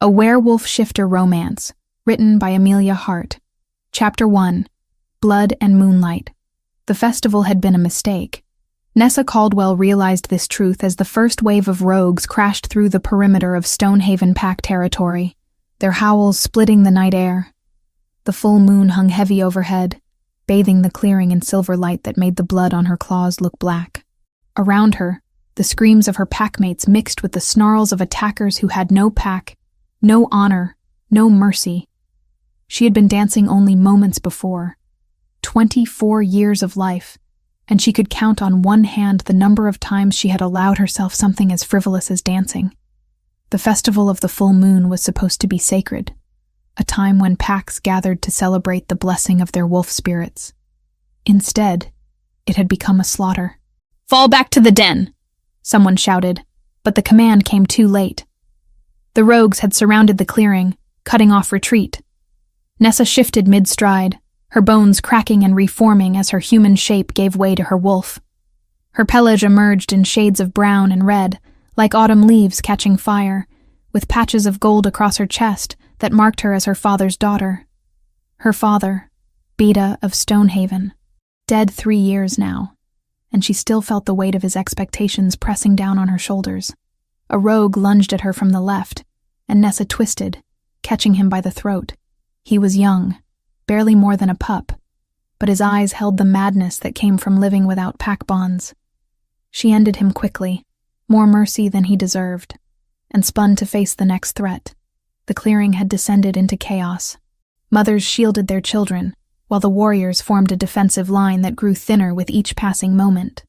A Werewolf Shifter Romance, written by Amelia Hart. Chapter 1. Blood and Moonlight. The festival had been a mistake. Nessa Caldwell realized this truth as the first wave of rogues crashed through the perimeter of Stonehaven Pack territory, their howls splitting the night air. The full moon hung heavy overhead, bathing the clearing in silver light that made the blood on her claws look black. Around her, the screams of her packmates mixed with the snarls of attackers who had no pack, no honor, no mercy. She had been dancing only moments before. 24 years of life, and she could count on one hand the number of times she had allowed herself something as frivolous as dancing. The festival of the full moon was supposed to be sacred, a time when packs gathered to celebrate the blessing of their wolf spirits. Instead, it had become a slaughter. "Fall back to the den!" someone shouted, but the command came too late. The rogues had surrounded the clearing, cutting off retreat. Nessa shifted mid-stride, her bones cracking and reforming as her human shape gave way to her wolf. Her pelage emerged in shades of brown and red, like autumn leaves catching fire, with patches of gold across her chest that marked her as her father's daughter. Her father, Beta of Stonehaven, dead 3 years now, and she still felt the weight of his expectations pressing down on her shoulders. A rogue lunged at her from the left, and Nessa twisted, catching him by the throat. He was young, barely more than a pup, but his eyes held the madness that came from living without pack bonds. She ended him quickly, more mercy than he deserved, and spun to face the next threat. The clearing had descended into chaos. Mothers shielded their children, while the warriors formed a defensive line that grew thinner with each passing moment.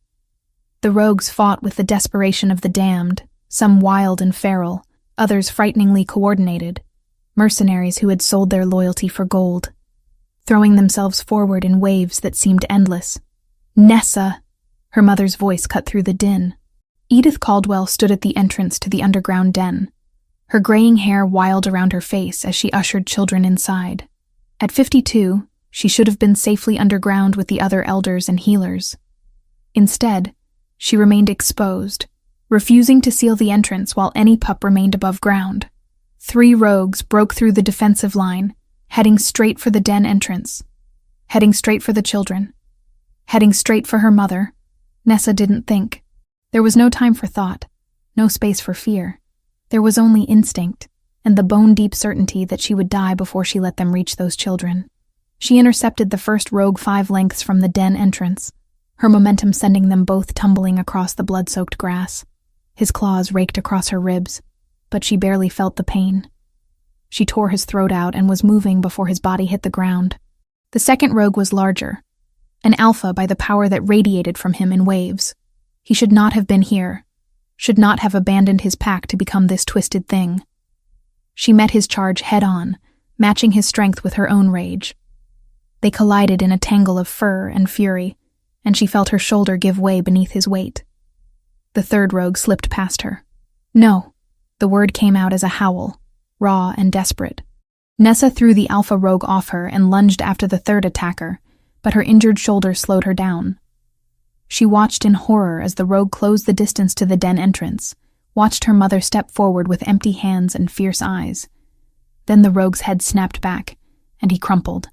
The rogues fought with the desperation of the damned, some wild and feral, others frighteningly coordinated, mercenaries who had sold their loyalty for gold, throwing themselves forward in waves that seemed endless. "Nessa!" Her mother's voice cut through the din. Edith Caldwell stood at the entrance to the underground den, her graying hair wild around her face as she ushered children inside. At 52, she should have been safely underground with the other elders and healers. Instead, she remained exposed, refusing to seal the entrance while any pup remained above ground. 3 rogues broke through the defensive line, heading straight for the den entrance, heading straight for the children, heading straight for her mother. Nessa didn't think. There was no time for thought, no space for fear. There was only instinct, and the bone-deep certainty that she would die before she let them reach those children. She intercepted the first rogue 5 lengths from the den entrance, her momentum sending them both tumbling across the blood-soaked grass. His claws raked across her ribs, but she barely felt the pain. She tore his throat out and was moving before his body hit the ground. The second rogue was larger, an alpha by the power that radiated from him in waves. He should not have been here, should not have abandoned his pack to become this twisted thing. She met his charge head-on, matching his strength with her own rage. They collided in a tangle of fur and fury, and she felt her shoulder give way beneath his weight. The third rogue slipped past her. "No." The word came out as a howl, raw and desperate. Nessa threw the alpha rogue off her and lunged after the third attacker, but her injured shoulder slowed her down. She watched in horror as the rogue closed the distance to the den entrance, watched her mother step forward with empty hands and fierce eyes. Then the rogue's head snapped back, and he crumpled.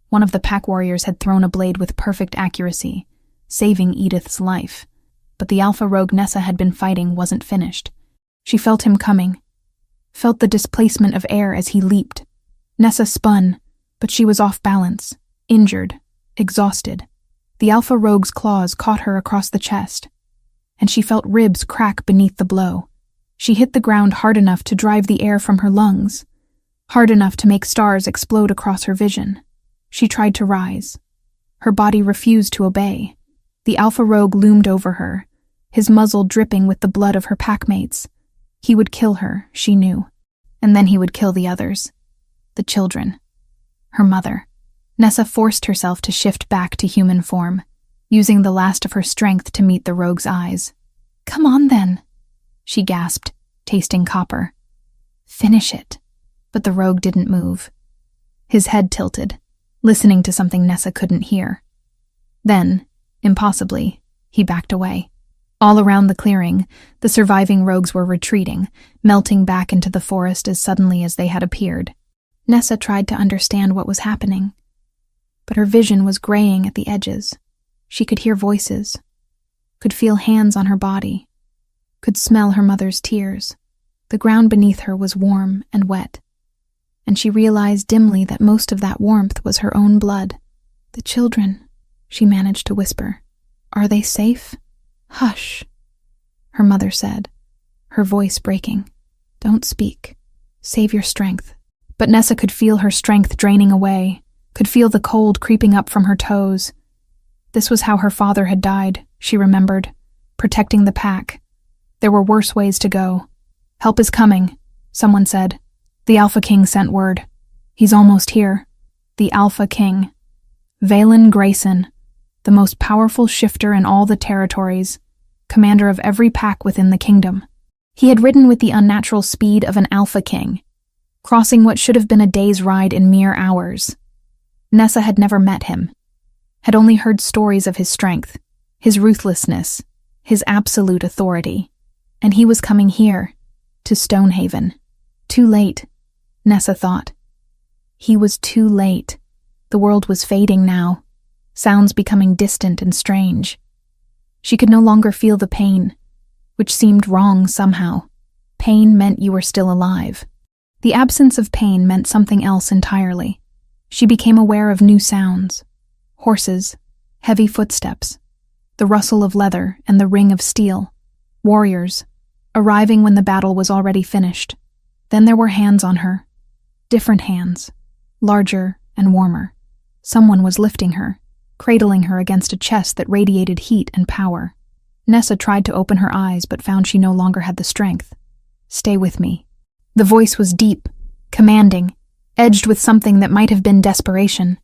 One of the pack warriors had thrown a blade with perfect accuracy, saving Edith's life. But the alpha rogue Nessa had been fighting wasn't finished. She felt him coming, felt the displacement of air as he leaped. Nessa spun, but she was off balance, injured, exhausted. The alpha rogue's claws caught her across the chest, and she felt ribs crack beneath the blow. She hit the ground hard enough to drive the air from her lungs, hard enough to make stars explode across her vision. She tried to rise. Her body refused to obey. The alpha rogue loomed over her, his muzzle dripping with the blood of her packmates. He would kill her, she knew, and then he would kill the others. The children. Her mother. Nessa forced herself to shift back to human form, using the last of her strength to meet the rogue's eyes. "Come on, then," she gasped, tasting copper. "Finish it." But the rogue didn't move. His head tilted, listening to something Nessa couldn't hear. Then, impossibly, he backed away. All around the clearing, the surviving rogues were retreating, melting back into the forest as suddenly as they had appeared. Nessa tried to understand what was happening, but her vision was graying at the edges. She could hear voices, could feel hands on her body, could smell her mother's tears. The ground beneath her was warm and wet, and she realized dimly that most of that warmth was her own blood. "The children," she managed to whisper. "Are they safe?" "Hush," her mother said, her voice breaking. "Don't speak. Save your strength." But Nessa could feel her strength draining away, could feel the cold creeping up from her toes. This was how her father had died, she remembered, protecting the pack. There were worse ways to go. "Help is coming," someone said. "The Alpha King sent word. He's almost here." The Alpha King. Valen Grayson, the most powerful shifter in all the territories, commander of every pack within the kingdom. He had ridden with the unnatural speed of an Alpha King, crossing what should have been a day's ride in mere hours. Nessa had never met him, had only heard stories of his strength, his ruthlessness, his absolute authority. And he was coming here, to Stonehaven. Too late, Nessa thought. He was too late. The world was fading now, sounds becoming distant and strange. She could no longer feel the pain, which seemed wrong somehow. Pain meant you were still alive. The absence of pain meant something else entirely. She became aware of new sounds. Horses, heavy footsteps, the rustle of leather and the ring of steel. Warriors, arriving when the battle was already finished. Then there were hands on her. Different hands, larger and warmer. Someone was lifting her, cradling her against a chest that radiated heat and power. Nessa tried to open her eyes but found she no longer had the strength. "Stay with me." The voice was deep, commanding, edged with something that might have been desperation.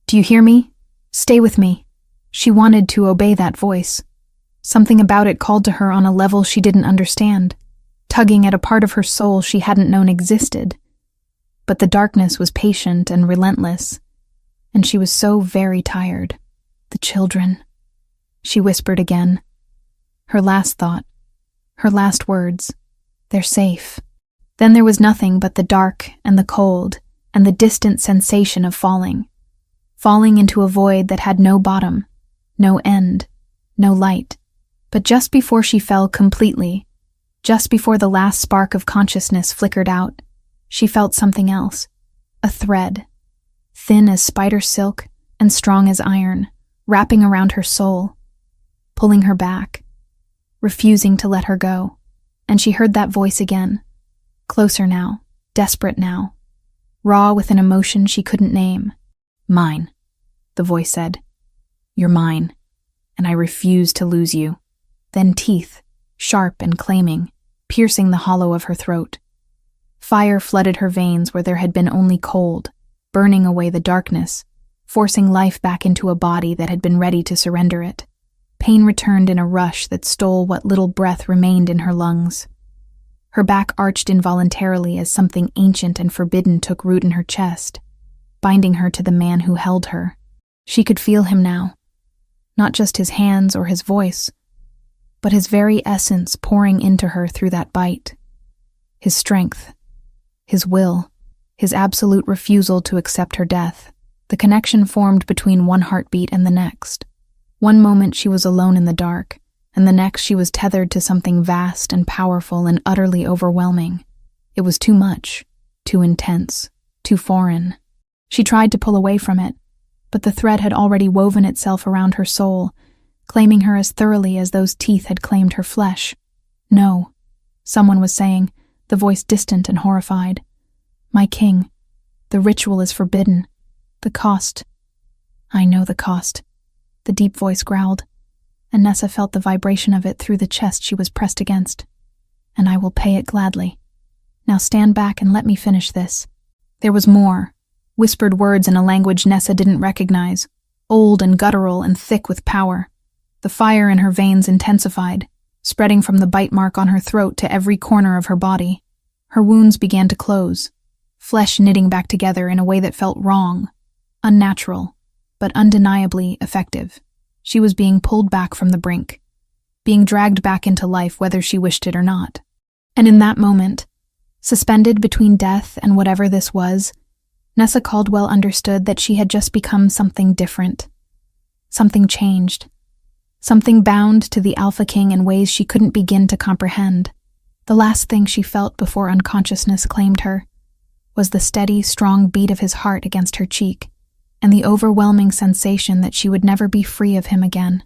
"Do you hear me? Stay with me." She wanted to obey that voice. Something about it called to her on a level she didn't understand, tugging at a part of her soul she hadn't known existed. But the darkness was patient and relentless, and she was so very tired. "The children," she whispered again. Her last thought, her last words. "They're safe." Then there was nothing but the dark and the cold and the distant sensation of falling into a void that had no bottom, no end, no light. But just before she fell completely, just before the last spark of consciousness flickered out, she felt something else. A thread, thin as spider silk and strong as iron, wrapping around her soul, pulling her back, refusing to let her go. And she heard that voice again, closer now, desperate now, raw with an emotion she couldn't name. "Mine," the voice said. "You're mine, and I refuse to lose you." Then teeth, sharp and claiming, piercing the hollow of her throat. Fire flooded her veins where there had been only cold, burning away the darkness, forcing life back into a body that had been ready to surrender it. Pain returned in a rush that stole what little breath remained in her lungs. Her back arched involuntarily as something ancient and forbidden took root in her chest, binding her to the man who held her. She could feel him now, not just his hands or his voice, but his very essence pouring into her through that bite. His strength, his will, his absolute refusal to accept her death. The connection formed between one heartbeat and the next. One moment she was alone in the dark, and the next she was tethered to something vast and powerful and utterly overwhelming. It was too much, too intense, too foreign. She tried to pull away from it, but the thread had already woven itself around her soul, claiming her as thoroughly as those teeth had claimed her flesh. "No," someone was saying, the voice distant and horrified. "My king, the ritual is forbidden. The cost." "I know the cost," the deep voice growled, and Nessa felt the vibration of it through the chest she was pressed against. "And I will pay it gladly. Now stand back and let me finish this." There was more, whispered words in a language Nessa didn't recognize, old and guttural and thick with power. The fire in her veins intensified, spreading from the bite mark on her throat to every corner of her body. Her wounds began to close, flesh knitting back together in a way that felt wrong, unnatural, but undeniably effective. She was being pulled back from the brink, being dragged back into life whether she wished it or not. And in that moment, suspended between death and whatever this was, Nessa Caldwell understood that she had just become something different. Something changed. Something bound to the Alpha King in ways she couldn't begin to comprehend. The last thing she felt before unconsciousness claimed her was the steady, strong beat of his heart against her cheek, and the overwhelming sensation that she would never be free of him again.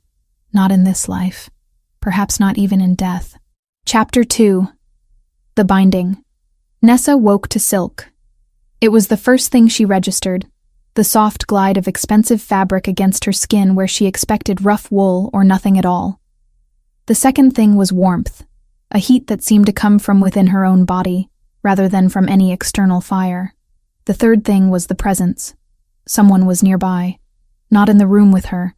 Not in this life. Perhaps not even in death. Chapter 2. The Binding. Nessa woke to silk. It was the first thing she registered, the soft glide of expensive fabric against her skin where she expected rough wool or nothing at all. The second thing was warmth, a heat that seemed to come from within her own body, rather than from any external fire. The third thing was the presence. Someone was nearby, not in the room with her,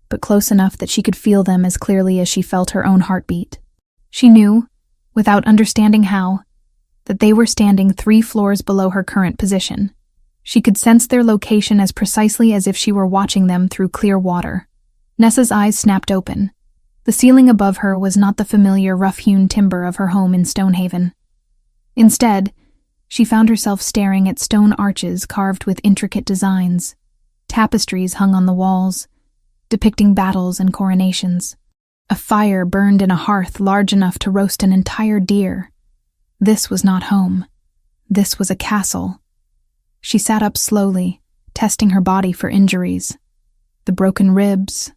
but close enough that she could feel them as clearly as she felt her own heartbeat. She knew, without understanding how, that they were standing 3 floors below her current position. She could sense their location as precisely as if she were watching them through clear water. Nessa's eyes snapped open. The ceiling above her was not the familiar rough-hewn timber of her home in Stonehaven. Instead, she found herself staring at stone arches carved with intricate designs, tapestries hung on the walls, depicting battles and coronations. A fire burned in a hearth large enough to roast an entire deer. This was not home. This was a castle. She sat up slowly, testing her body for injuries. The broken ribs,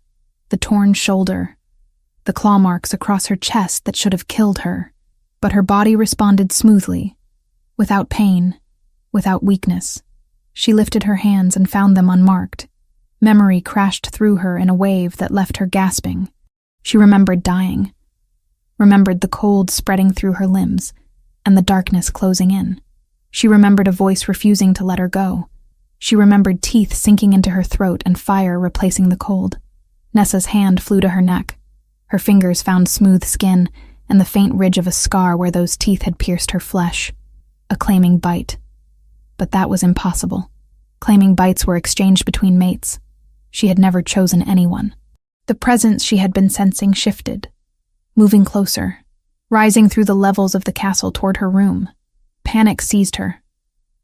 the torn shoulder, the claw marks across her chest that should have killed her. But her body responded smoothly, without pain, without weakness. She lifted her hands and found them unmarked. Memory crashed through her in a wave that left her gasping. She remembered dying, remembered the cold spreading through her limbs, and the darkness closing in. She remembered a voice refusing to let her go. She remembered teeth sinking into her throat and fire replacing the cold. Nessa's hand flew to her neck. Her fingers found smooth skin and the faint ridge of a scar where those teeth had pierced her flesh. A claiming bite. But that was impossible. Claiming bites were exchanged between mates. She had never chosen anyone. The presence she had been sensing shifted, moving closer, rising through the levels of the castle toward her room. Panic seized her.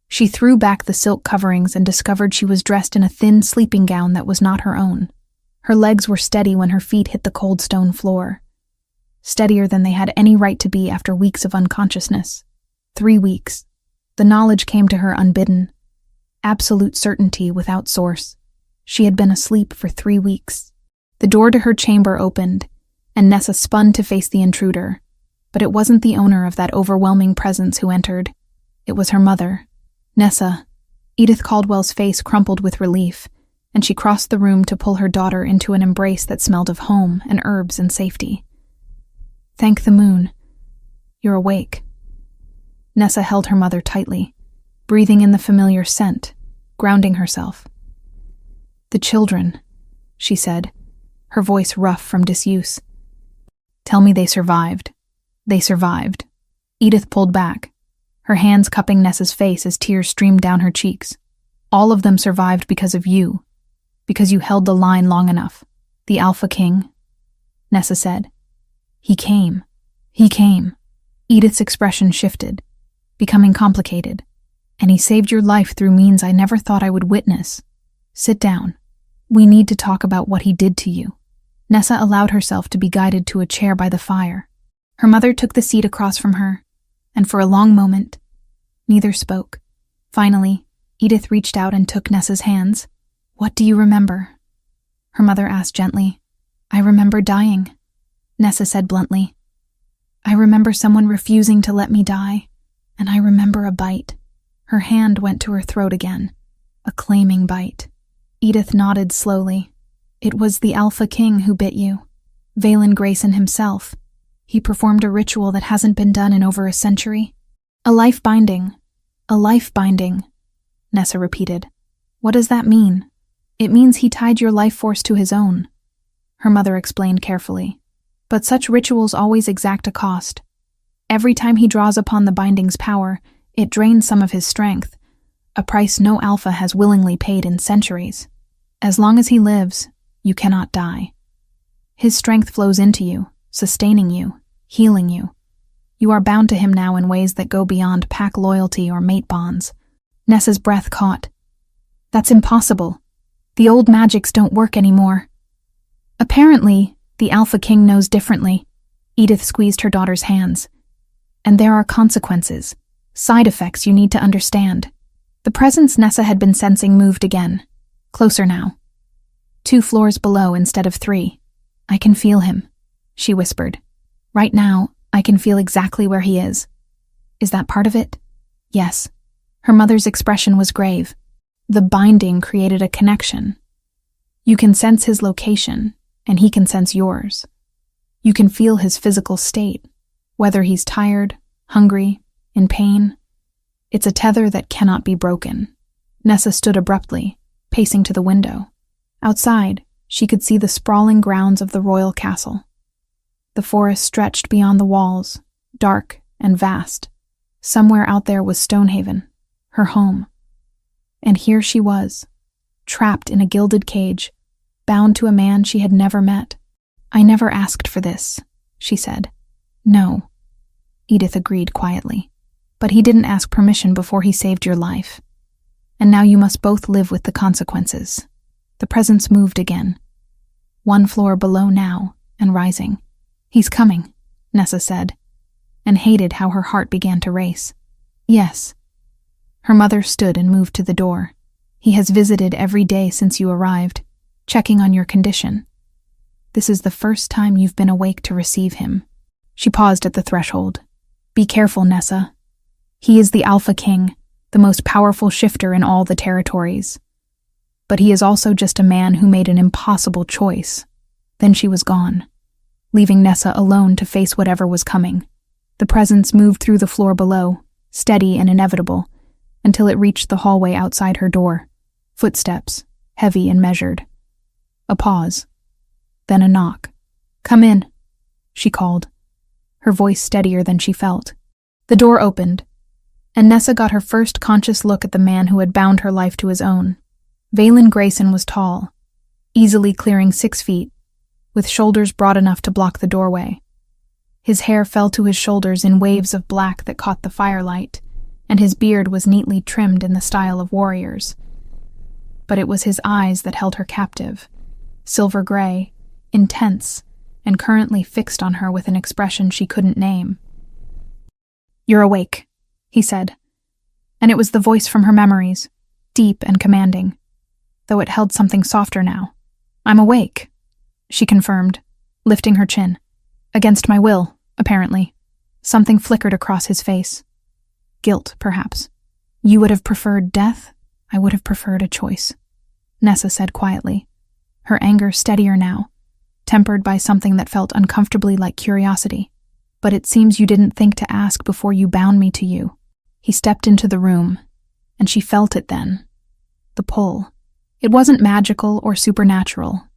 She threw back the silk coverings and discovered she was dressed in a thin sleeping gown that was not her own. Her legs were steady when her feet hit the cold stone floor. Steadier than they had any right to be after weeks of unconsciousness. 3 weeks. The knowledge came to her unbidden. Absolute certainty without source. She had been asleep for 3 weeks. The door to her chamber opened, and Nessa spun to face the intruder. But it wasn't the owner of that overwhelming presence who entered. It was her mother. Nessa. Edith Caldwell's face crumpled with relief, and she crossed the room to pull her daughter into an embrace that smelled of home and herbs and safety. Thank the moon. You're awake. Nessa held her mother tightly, breathing in the familiar scent, grounding herself. The children, she said, her voice rough from disuse. Tell me they survived. They survived. Edith pulled back, her hands cupping Nessa's face as tears streamed down her cheeks. All of them survived because of you, because you held the line long enough. The Alpha King, Nessa said. He came. He came. Edith's expression shifted, becoming complicated. And he saved your life through means I never thought I would witness. Sit down. We need to talk about what he did to you. Nessa allowed herself to be guided to a chair by the fire. Her mother took the seat across from her, and for a long moment, neither spoke. Finally, Edith reached out and took Nessa's hands. What do you remember? Her mother asked gently. I remember dying, Nessa said bluntly. I remember someone refusing to let me die, and I remember a bite. Her hand went to her throat again. A claiming bite. Edith nodded slowly. It was the Alpha King who bit you. Valen Grayson himself. He performed a ritual that hasn't been done in over a century. A life binding. A life binding, Nessa repeated. What does that mean? It means he tied your life force to his own, her mother explained carefully. But such rituals always exact a cost. Every time he draws upon the binding's power, it drains some of his strength, a price no Alpha has willingly paid in centuries. As long as he lives, you cannot die. His strength flows into you, sustaining you, healing you. You are bound to him now in ways that go beyond pack loyalty or mate bonds. Nessa's breath caught. That's impossible. The old magics don't work anymore. Apparently, the Alpha King knows differently. Edith squeezed her daughter's hands. And there are consequences, side effects you need to understand. The presence Nessa had been sensing moved again. Closer now. 2 floors below instead of 3. I can feel him, she whispered. Right now, I can feel exactly where he is. Is that part of it? Yes. Her mother's expression was grave. The binding created a connection. You can sense his location, and he can sense yours. You can feel his physical state, whether he's tired, hungry, in pain. It's a tether that cannot be broken. Nessa stood abruptly, pacing to the window. Outside, she could see the sprawling grounds of the royal castle. The forest stretched beyond the walls, dark and vast. Somewhere out there was Stonehaven, her home. And here she was, trapped in a gilded cage, bound to a man she had never met. I never asked for this, she said. No, Edith agreed quietly. But he didn't ask permission before he saved your life. And now you must both live with the consequences. The presence moved again. 1 floor below now, and rising. He's coming, Nessa said, and hated how her heart began to race. Yes. Her mother stood and moved to the door. He has visited every day since you arrived, checking on your condition. This is the first time you've been awake to receive him. She paused at the threshold. Be careful, Nessa. He is the Alpha King, the most powerful shifter in all the territories. But he is also just a man who made an impossible choice. Then she was gone, leaving Nessa alone to face whatever was coming. The presence moved through the floor below, steady and inevitable, until it reached the hallway outside her door. Footsteps, heavy and measured. A pause. Then a knock. Come in, she called, her voice steadier than she felt. The door opened, and Nessa got her first conscious look at the man who had bound her life to his own. Valen Grayson was tall, easily clearing 6 feet, with shoulders broad enough to block the doorway. His hair fell to his shoulders in waves of black that caught the firelight, and his beard was neatly trimmed in the style of warriors. But it was his eyes that held her captive, silver gray, intense, and currently fixed on her with an expression she couldn't name. You're awake, he said, and it was the voice from her memories, deep and commanding, though it held something softer now. I'm awake, she confirmed, lifting her chin. Against my will, apparently. Something flickered across his face. Guilt, perhaps. You would have preferred death? I would have preferred a choice, Nessa said quietly, her anger steadier now, tempered by something that felt uncomfortably like curiosity. But it seems you didn't think to ask before you bound me to you. He stepped into the room, and she felt it then. The pull. It wasn't magical or supernatural.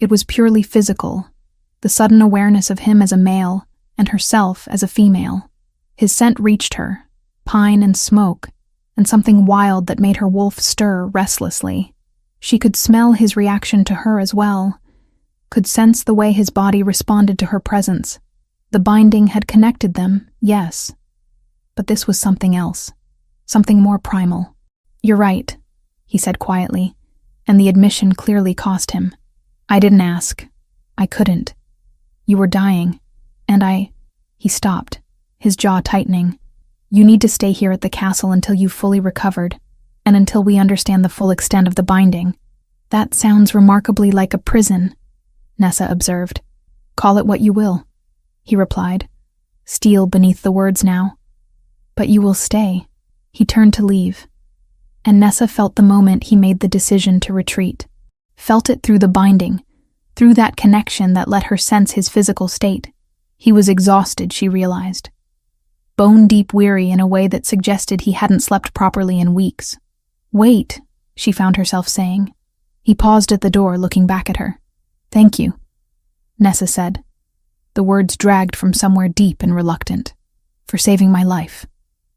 It was purely physical, the sudden awareness of him as a male and herself as a female. His scent reached her, pine and smoke, and something wild that made her wolf stir restlessly. She could smell his reaction to her as well, could sense the way his body responded to her presence. The binding had connected them, yes, but this was something else, something more primal. You're right, he said quietly, and the admission clearly cost him. I didn't ask. I couldn't. You were dying, and He stopped, his jaw tightening. You need to stay here at the castle until you've fully recovered, and until we understand the full extent of the binding. That sounds remarkably like a prison, Nessa observed. Call it what you will, he replied, steel beneath the words now. But you will stay. He turned to leave, and Nessa felt the moment he made the decision to retreat. Felt it through the binding, through that connection that let her sense his physical state. He was exhausted, she realized. Bone-deep weary in a way that suggested he hadn't slept properly in weeks. Wait, she found herself saying. He paused at the door, looking back at her. Thank you, Nessa said. The words dragged from somewhere deep and reluctant. For saving my life.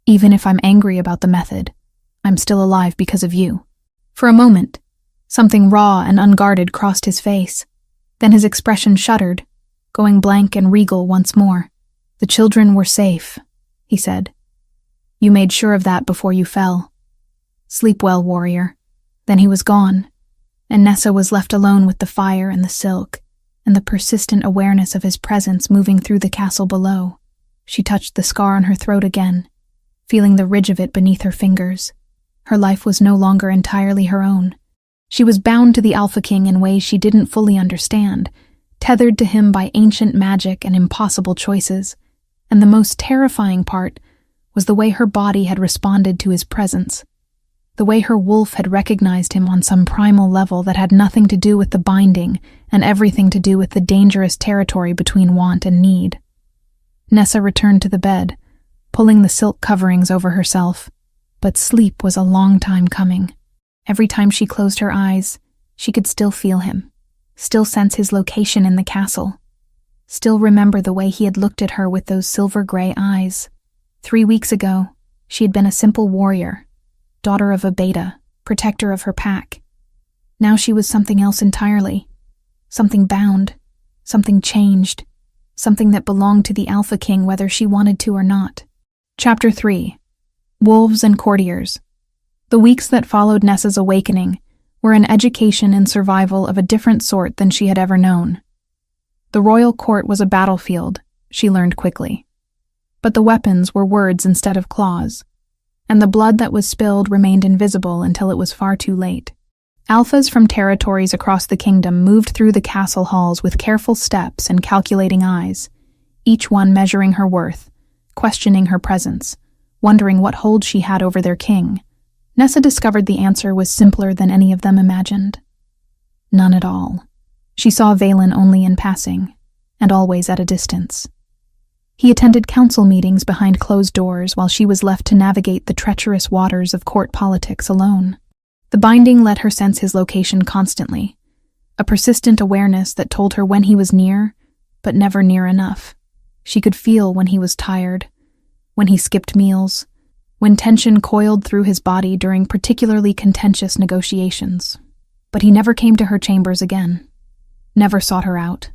Even if I'm angry about the method, I'm still alive because of you. For a moment, something raw and unguarded crossed his face. Then his expression shuddered, going blank and regal once more. "The children were safe," he said. "You made sure of that before you fell. Sleep well, warrior." Then he was gone, and Nessa was left alone with the fire and the silk, and the persistent awareness of his presence moving through the castle below. She touched the scar on her throat again, feeling the ridge of it beneath her fingers. Her life was no longer entirely her own. She was bound to the Alpha King in ways she didn't fully understand, tethered to him by ancient magic and impossible choices, and the most terrifying part was the way her body had responded to his presence, the way her wolf had recognized him on some primal level that had nothing to do with the binding and everything to do with the dangerous territory between want and need. Nessa returned to the bed, pulling the silk coverings over herself, but sleep was a long time coming. Every time she closed her eyes, she could still feel him, still sense his location in the castle, still remember the way he had looked at her with those silver-gray eyes. 3 weeks ago, she had been a simple warrior, daughter of a beta, protector of her pack. Now she was something else entirely, something bound, something changed, something that belonged to the Alpha King whether she wanted to or not. Chapter 3. Wolves and Courtiers. The weeks that followed Nessa's awakening were an education in survival of a different sort than she had ever known. The royal court was a battlefield, she learned quickly. But the weapons were words instead of claws, and the blood that was spilled remained invisible until it was far too late. Alphas from territories across the kingdom moved through the castle halls with careful steps and calculating eyes, each one measuring her worth, questioning her presence, wondering what hold she had over their king. Nessa discovered the answer was simpler than any of them imagined. None at all. She saw Valen only in passing, and always at a distance. He attended council meetings behind closed doors while she was left to navigate the treacherous waters of court politics alone. The binding let her sense his location constantly, a persistent awareness that told her when he was near, but never near enough. She could feel when he was tired, when he skipped meals, when tension coiled through his body during particularly contentious negotiations. But he never came to her chambers again, never sought her out,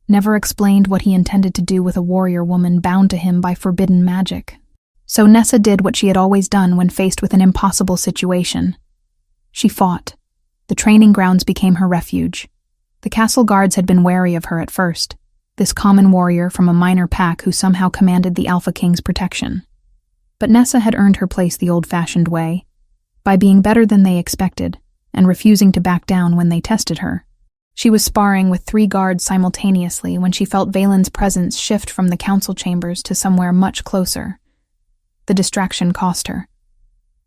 never explained what he intended to do with a warrior woman bound to him by forbidden magic. So Nessa did what she had always done when faced with an impossible situation. She fought. The training grounds became her refuge. The castle guards had been wary of her at first, this common warrior from a minor pack who somehow commanded the Alpha King's protection. But Nessa had earned her place the old-fashioned way, by being better than they expected and refusing to back down when they tested her. She was sparring with 3 guards simultaneously when she felt Valen's presence shift from the council chambers to somewhere much closer. The distraction cost her.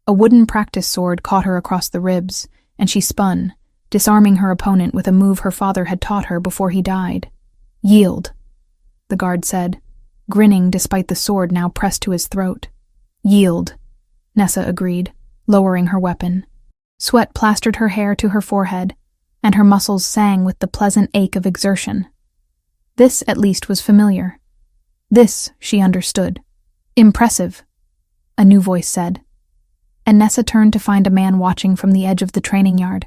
A wooden practice sword caught her across the ribs, and she spun, disarming her opponent with a move her father had taught her before he died. "Yield," the guard said, grinning despite the sword now pressed to his throat. "Yield," Nessa agreed, lowering her weapon. Sweat plastered her hair to her forehead, and her muscles sang with the pleasant ache of exertion. This, at least, was familiar. This, she understood. "Impressive," a new voice said. And Nessa turned to find a man watching from the edge of the training yard.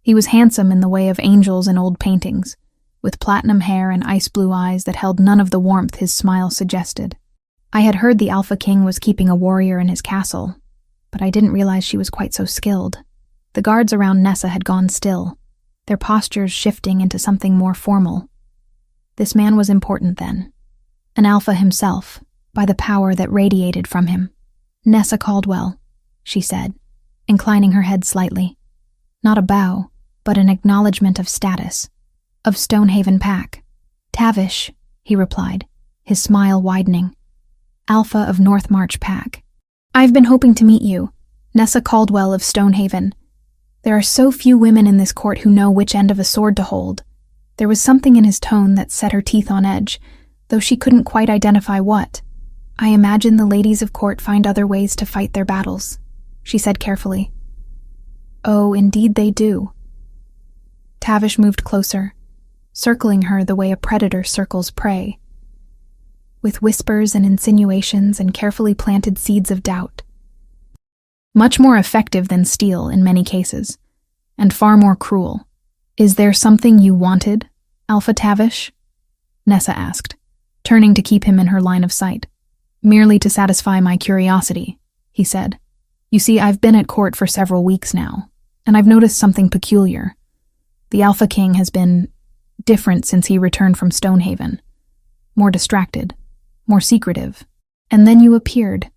He was handsome in the way of angels in old paintings, with platinum hair and ice-blue eyes that held none of the warmth his smile suggested. "I had heard the Alpha King was keeping a warrior in his castle, but I didn't realize she was quite so skilled." The guards around Nessa had gone still, their postures shifting into something more formal. This man was important then. An Alpha himself, by the power that radiated from him. "Nessa Caldwell," she said, inclining her head slightly. Not a bow, but an acknowledgement of status. "Of Stonehaven Pack." "Tavish," he replied, his smile widening. "Alpha of North March Pack. I've been hoping to meet you, Nessa Caldwell of Stonehaven. There are so few women in this court who know which end of a sword to hold." There was something in his tone that set her teeth on edge, though she couldn't quite identify what. "I imagine the ladies of court find other ways to fight their battles," she said carefully. "Oh, indeed they do." Tavish moved closer, circling her the way a predator circles prey, with whispers and insinuations and carefully planted seeds of doubt. Much more effective than steel in many cases, and far more cruel. "Is there something you wanted, Alpha Tavish?" Nessa asked, turning to keep him in her line of sight. Merely to satisfy my curiosity, he said. You see, I've been at court for several weeks now, and I've noticed something peculiar. The Alpha King has been different since he returned from Stonehaven. More distracted, more secretive. And then you appeared,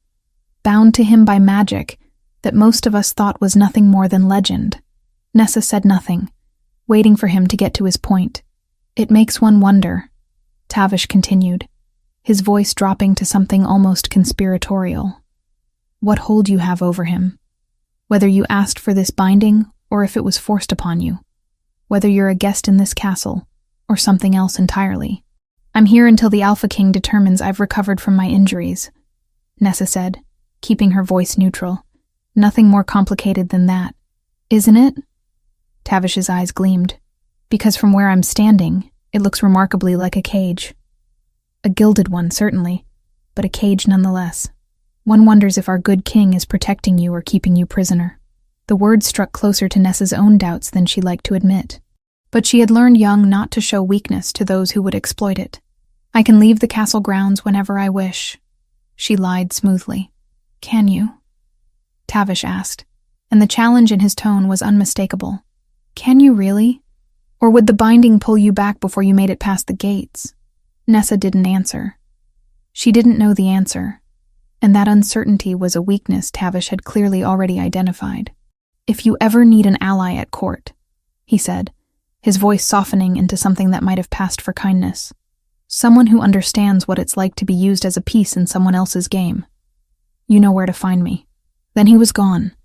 bound to him by magic that most of us thought was nothing more than legend. Nessa said nothing, waiting for him to get to his point. It makes one wonder, Tavish continued, his voice dropping to something almost conspiratorial. What hold you have over him? Whether you asked for this binding or if it was forced upon you. Whether you're a guest in this castle or something else entirely. I'm here until the Alpha King determines I've recovered from my injuries, Nessa said, keeping her voice neutral. Nothing more complicated than that, isn't it? Tavish's eyes gleamed, because from where I'm standing, it looks remarkably like a cage. A gilded one, certainly, but a cage nonetheless. One wonders if our good king is protecting you or keeping you prisoner. The words struck closer to Nessa's own doubts than she liked to admit. But she had learned young not to show weakness to those who would exploit it. I can leave the castle grounds whenever I wish, she lied smoothly. Can you? Tavish asked, and the challenge in his tone was unmistakable. Can you really? Or would the binding pull you back before you made it past the gates? Nessa didn't answer. She didn't know the answer, and that uncertainty was a weakness Tavish had clearly already identified. If you ever need an ally at court, he said, his voice softening into something that might have passed for kindness. Someone who understands what it's like to be used as a piece in someone else's game. You know where to find me. Then he was gone,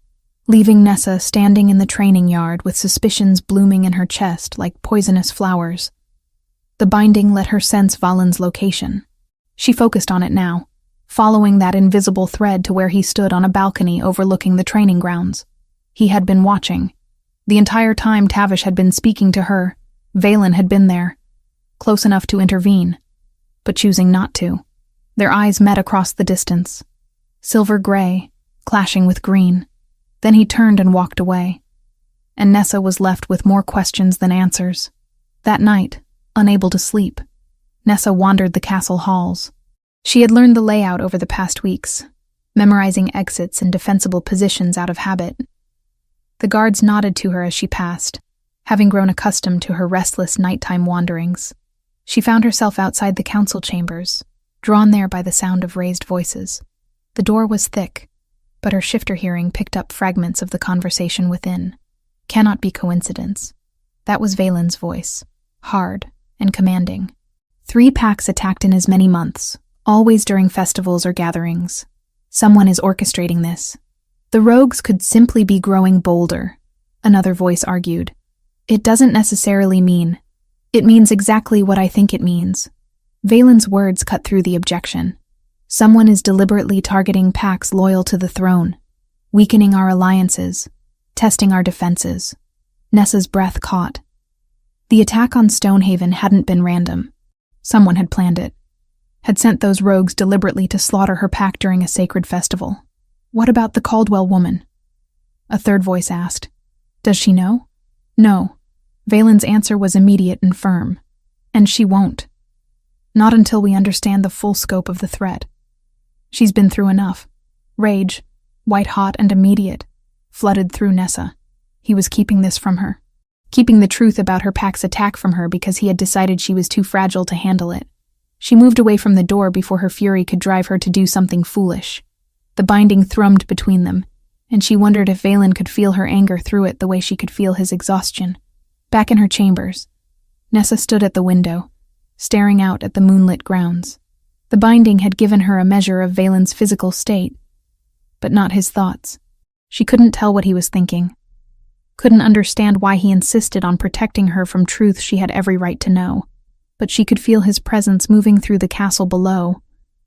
leaving Nessa standing in the training yard with suspicions blooming in her chest like poisonous flowers. The binding let her sense Valen's location. She focused on it now, following that invisible thread to where he stood on a balcony overlooking the training grounds. He had been watching. The entire time Tavish had been speaking to her, Valen had been there, close enough to intervene, but choosing not to. Their eyes met across the distance, silver-gray, clashing with green. Then he turned and walked away, and Nessa was left with more questions than answers. That night, unable to sleep, Nessa wandered the castle halls. She had learned the layout over the past weeks, memorizing exits and defensible positions out of habit. The guards nodded to her as she passed, having grown accustomed to her restless nighttime wanderings. She found herself outside the council chambers, drawn there by the sound of raised voices. The door was thick, but her shifter hearing picked up fragments of the conversation within. Cannot be coincidence. That was Valen's voice, hard and commanding. 3 packs attacked in as many months, always during festivals or gatherings. Someone is orchestrating this. The rogues could simply be growing bolder, another voice argued. It doesn't necessarily mean. It means exactly what I think it means. Valen's words cut through the objection. Someone is deliberately targeting packs loyal to the throne, weakening our alliances, testing our defenses. Nessa's breath caught. The attack on Stonehaven hadn't been random. Someone had planned it, had sent those rogues deliberately to slaughter her pack during a sacred festival. What about the Caldwell woman? A third voice asked. Does she know? No. Valen's answer was immediate and firm. And she won't. Not until we understand the full scope of the threat. She's been through enough. Rage, white-hot and immediate, flooded through Nessa. He was keeping this from her. Keeping the truth about her pack's attack from her because he had decided she was too fragile to handle it. She moved away from the door before her fury could drive her to do something foolish. The binding thrummed between them, and she wondered if Valen could feel her anger through it the way she could feel his exhaustion. Back in her chambers, Nessa stood at the window, staring out at the moonlit grounds. The binding had given her a measure of Valen's physical state, but not his thoughts. She couldn't tell what he was thinking, couldn't understand why he insisted on protecting her from truth she had every right to know, but she could feel his presence moving through the castle below,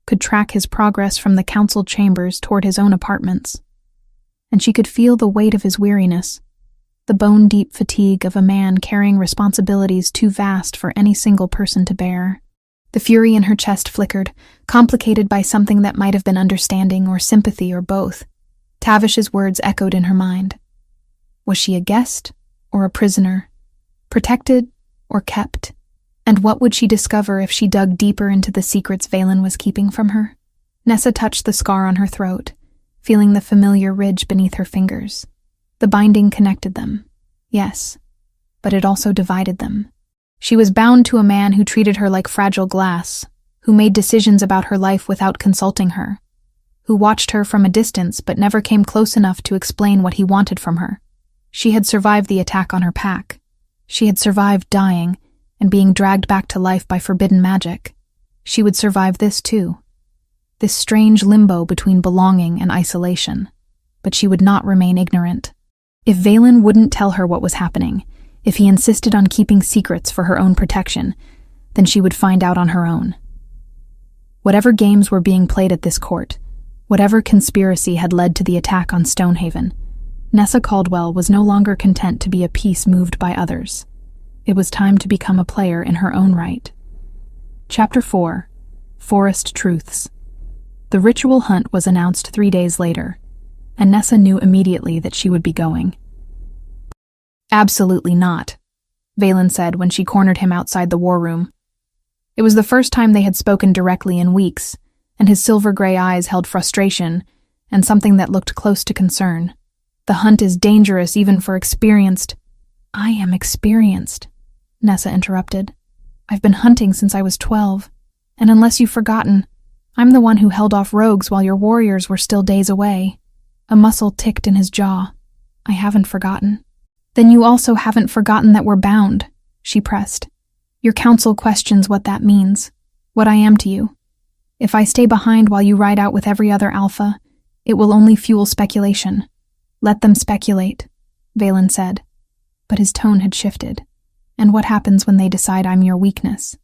could track his progress from the council chambers toward his own apartments. And she could feel the weight of his weariness, the bone-deep fatigue of a man carrying responsibilities too vast for any single person to bear. The fury in her chest flickered, complicated by something that might have been understanding or sympathy or both. Tavish's words echoed in her mind. Was she a guest or a prisoner? Protected or kept? And what would she discover if she dug deeper into the secrets Valen was keeping from her? Nessa touched the scar on her throat, feeling the familiar ridge beneath her fingers. The binding connected them, yes, but it also divided them. She was bound to a man who treated her like fragile glass, who made decisions about her life without consulting her, who watched her from a distance but never came close enough to explain what he wanted from her. She had survived the attack on her pack. She had survived dying and being dragged back to life by forbidden magic. She would survive this too. This strange limbo between belonging and isolation. But she would not remain ignorant. If Valen wouldn't tell her what was happening, if he insisted on keeping secrets for her own protection, then she would find out on her own. Whatever games were being played at this court, whatever conspiracy had led to the attack on Stonehaven, Nessa Caldwell was no longer content to be a piece moved by others. It was time to become a player in her own right. Chapter 4: Forest Truths. The ritual hunt was announced 3 days later, and Nessa knew immediately that she would be going. "Absolutely not," Valen said when she cornered him outside the war room. It was the first time they had spoken directly in weeks, and his silver-gray eyes held frustration and something that looked close to concern. "The hunt is dangerous even for experienced—" "I am experienced," Nessa interrupted. "I've been hunting since I was 12, and unless you've forgotten, I'm the one who held off rogues while your warriors were still days away." A muscle ticked in his jaw. "I haven't forgotten." "Then you also haven't forgotten that we're bound," she pressed. "Your council questions what that means, what I am to you. If I stay behind while you ride out with every other alpha, it will only fuel speculation." "Let them speculate," Valen said. But his tone had shifted. "And what happens when they decide I'm your weakness?"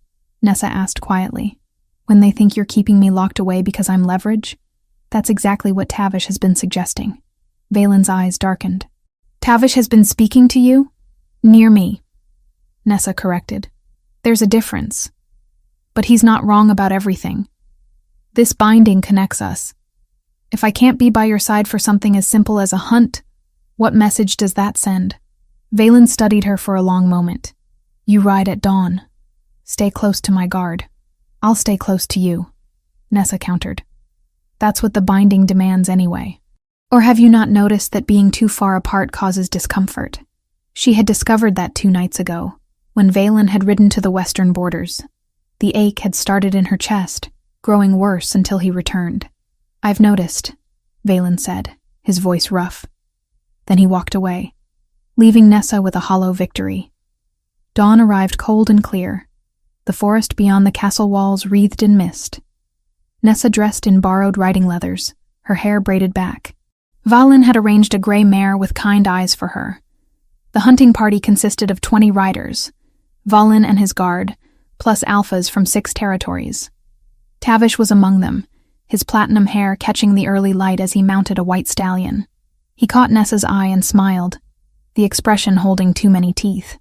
Nessa asked quietly. "When they think you're keeping me locked away because I'm leverage?" "That's exactly what Tavish has been suggesting." Valen's eyes darkened. "Tavish has been speaking to you?" "Near me," Nessa corrected. "There's a difference. But he's not wrong about everything. This binding connects us. If I can't be by your side for something as simple as a hunt, what message does that send?" Valen studied her for a long moment. "You ride at dawn. Stay close to my guard. I'll stay close to you," Nessa countered. "That's what the binding demands anyway. Or have you not noticed that being too far apart causes discomfort?" She had discovered that 2 nights ago, when Valen had ridden to the western borders. The ache had started in her chest, growing worse until he returned. "I've noticed," Valen said, his voice rough. Then he walked away, leaving Nessa with a hollow victory. Dawn arrived cold and clear, the forest beyond the castle walls wreathed in mist. Nessa dressed in borrowed riding leathers, her hair braided back. Valen had arranged a gray mare with kind eyes for her. The hunting party consisted of 20 riders, Valen and his guard, plus alphas from 6 territories. Tavish was among them, his platinum hair catching the early light as he mounted a white stallion. He caught Nessa's eye and smiled, the expression holding too many teeth.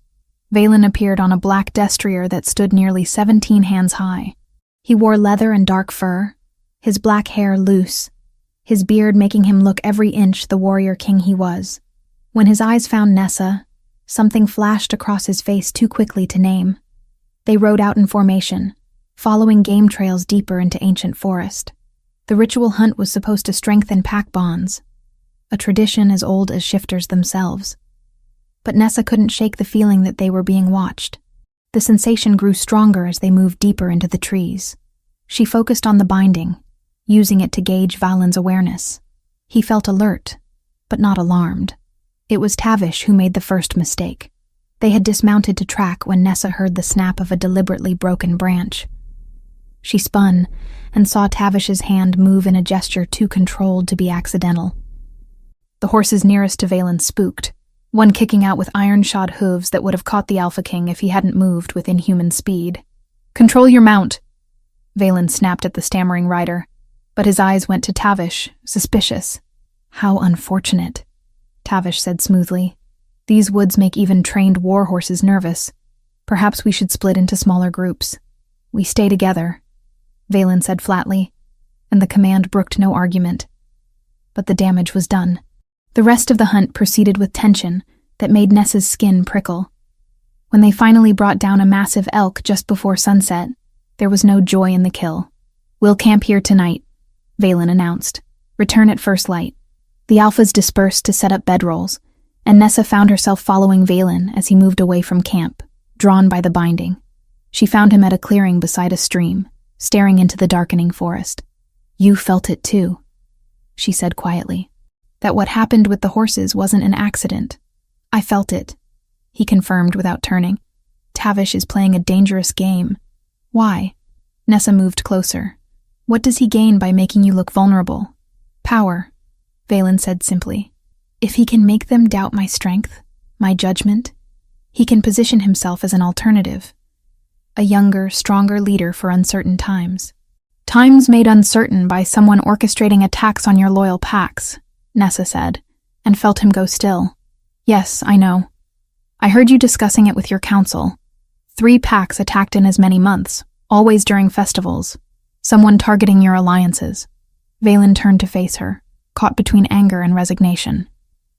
Valen appeared on a black destrier that stood nearly 17 hands high. He wore leather and dark fur, his black hair loose, his beard making him look every inch the warrior king he was. When his eyes found Nessa, something flashed across his face too quickly to name. They rode out in formation, following game trails deeper into ancient forest. The ritual hunt was supposed to strengthen pack bonds, a tradition as old as shifters themselves. But Nessa couldn't shake the feeling that they were being watched. The sensation grew stronger as they moved deeper into the trees. She focused on the binding, using it to gauge Valen's awareness. He felt alert, but not alarmed. It was Tavish who made the first mistake. They had dismounted to track when Nessa heard the snap of a deliberately broken branch. She spun and saw Tavish's hand move in a gesture too controlled to be accidental. The horses nearest to Valen spooked, one kicking out with iron-shod hooves that would have caught the Alpha King if he hadn't moved with inhuman speed. "Control your mount," Valen snapped at the stammering rider, but his eyes went to Tavish, suspicious. "How unfortunate," Tavish said smoothly. "These woods make even trained war horses nervous. Perhaps we should split into smaller groups." "We stay together," Valen said flatly, and the command brooked no argument. But the damage was done. The rest of the hunt proceeded with tension that made Nessa's skin prickle. When they finally brought down a massive elk just before sunset, there was no joy in the kill. "We'll camp here tonight," Valen announced. "Return at first light." The alphas dispersed to set up bedrolls, and Nessa found herself following Valen as he moved away from camp, drawn by the binding. She found him at a clearing beside a stream, staring into the darkening forest. "You felt it too," she said quietly. "That what happened with the horses wasn't an accident." "I felt it," he confirmed without turning. "Tavish is playing a dangerous game." "Why?" Nessa moved closer. "What does he gain by making you look vulnerable?" "Power," Valen said simply. "If he can make them doubt my strength, my judgment, he can position himself as an alternative. A younger, stronger leader for uncertain times." "Times made uncertain by someone orchestrating attacks on your loyal packs," Nessa said, and felt him go still. "Yes, I know. I heard you discussing it with your council. 3 packs attacked in as many months, always during festivals. Someone targeting your alliances." Valen turned to face her, caught between anger and resignation.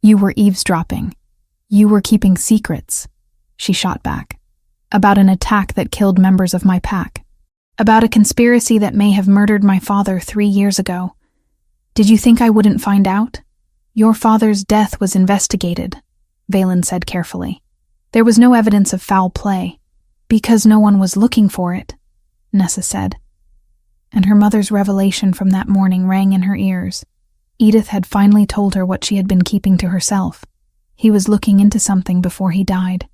"You were eavesdropping. You were keeping secrets," she shot back. "About an attack that killed members of my pack. About a conspiracy that may have murdered my father 3 years ago. Did you think I wouldn't find out? Your father's death was investigated," Valen said carefully. "There was no evidence of foul play. Because no one was looking for it," Nessa said. And her mother's revelation from that morning rang in her ears. Edith had finally told her what she had been keeping to herself. He was looking into something before he died.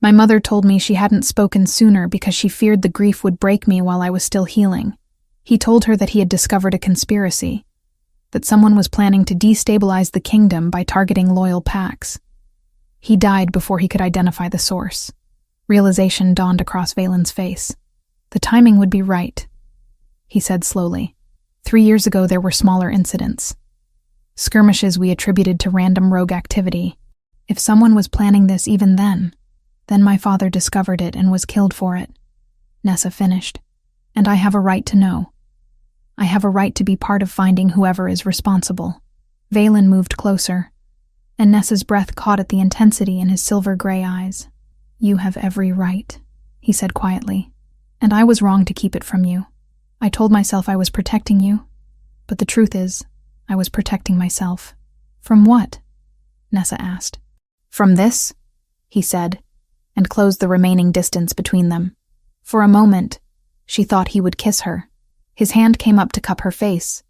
"My mother told me she hadn't spoken sooner because she feared the grief would break me while I was still healing." He told her that he had discovered a conspiracy, that someone was planning to destabilize the kingdom by targeting loyal packs. He died before he could identify the source. Realization dawned across Valen's face. The timing would be right, he said slowly. 3 years ago there were smaller incidents. Skirmishes we attributed to random rogue activity. If someone was planning this even then my father discovered it and was killed for it. Nessa finished. And I have a right to know. I have a right to be part of finding whoever is responsible. Valen moved closer, and Nessa's breath caught at the intensity in his silver-gray eyes. "You have every right," he said quietly. "And I was wrong to keep it from you. I told myself I was protecting you, but the truth is, I was protecting myself." "From what?" Nessa asked. "From this," he said, and closed the remaining distance between them. For a moment, she thought he would kiss her. His hand came up to cup her face,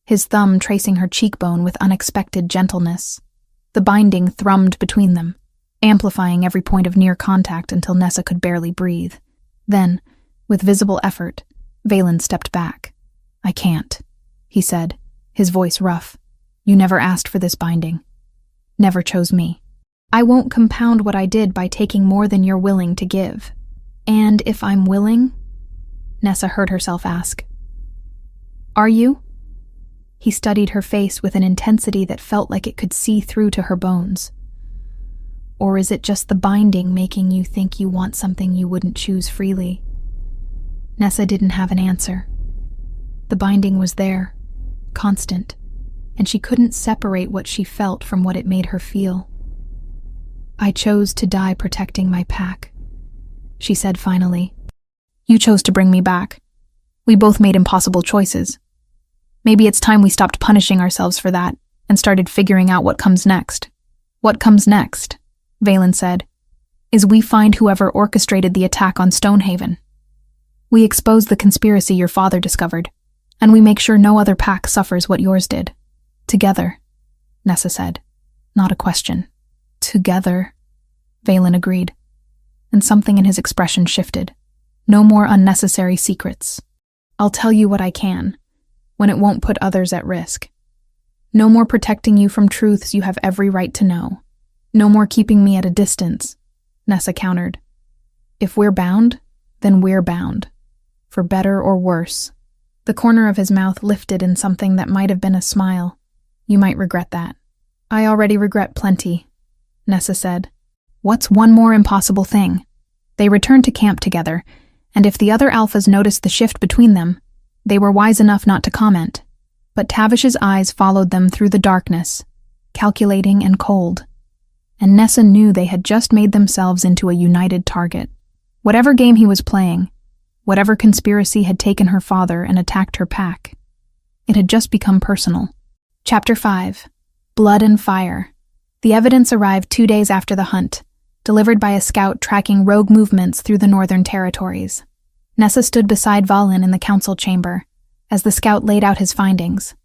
his thumb tracing her cheekbone with unexpected gentleness. The binding thrummed between them, amplifying every point of near contact until Nessa could barely breathe. Then, with visible effort, Valen stepped back. "I can't," he said, his voice rough. "You never asked for this binding. Never chose me. I won't compound what I did by taking more than you're willing to give. And if I'm willing?" Nessa heard herself ask. "Are you?" He studied her face with an intensity that felt like it could see through to her bones. "Or is it just the binding making you think you want something you wouldn't choose freely?" Nessa didn't have an answer. The binding was there, constant, and she couldn't separate what she felt from what it made her feel. "I chose to die protecting my pack," she said finally. "You chose to bring me back. We both made impossible choices. Maybe it's time we stopped punishing ourselves for that and started figuring out what comes next." "What comes next," Valen said, "is we find whoever orchestrated the attack on Stonehaven. We expose the conspiracy your father discovered, and we make sure no other pack suffers what yours did. Together," Nessa said, not a question. "Together," Valen agreed, and something in his expression shifted. "No more unnecessary secrets. I'll tell you what I can, when it won't put others at risk. No more protecting you from truths you have every right to know. No more keeping me at a distance," Nessa countered. "If we're bound, then we're bound. For better or worse." The corner of his mouth lifted in something that might have been a smile. "You might regret that." "I already regret plenty," Nessa said. "What's one more impossible thing?" They returned to camp together, and if the other alphas noticed the shift between them, they were wise enough not to comment. But Tavish's eyes followed them through the darkness, calculating and cold. and Nessa knew they had just made themselves into a united target. Whatever game he was playing, whatever conspiracy had taken her father and attacked her pack, it had just become personal. Chapter 5. Blood and Fire. The evidence arrived 2 days after the hunt, delivered by a scout tracking rogue movements through the Northern Territories. Nessa stood beside Valen in the council chamber, as the scout laid out his findings.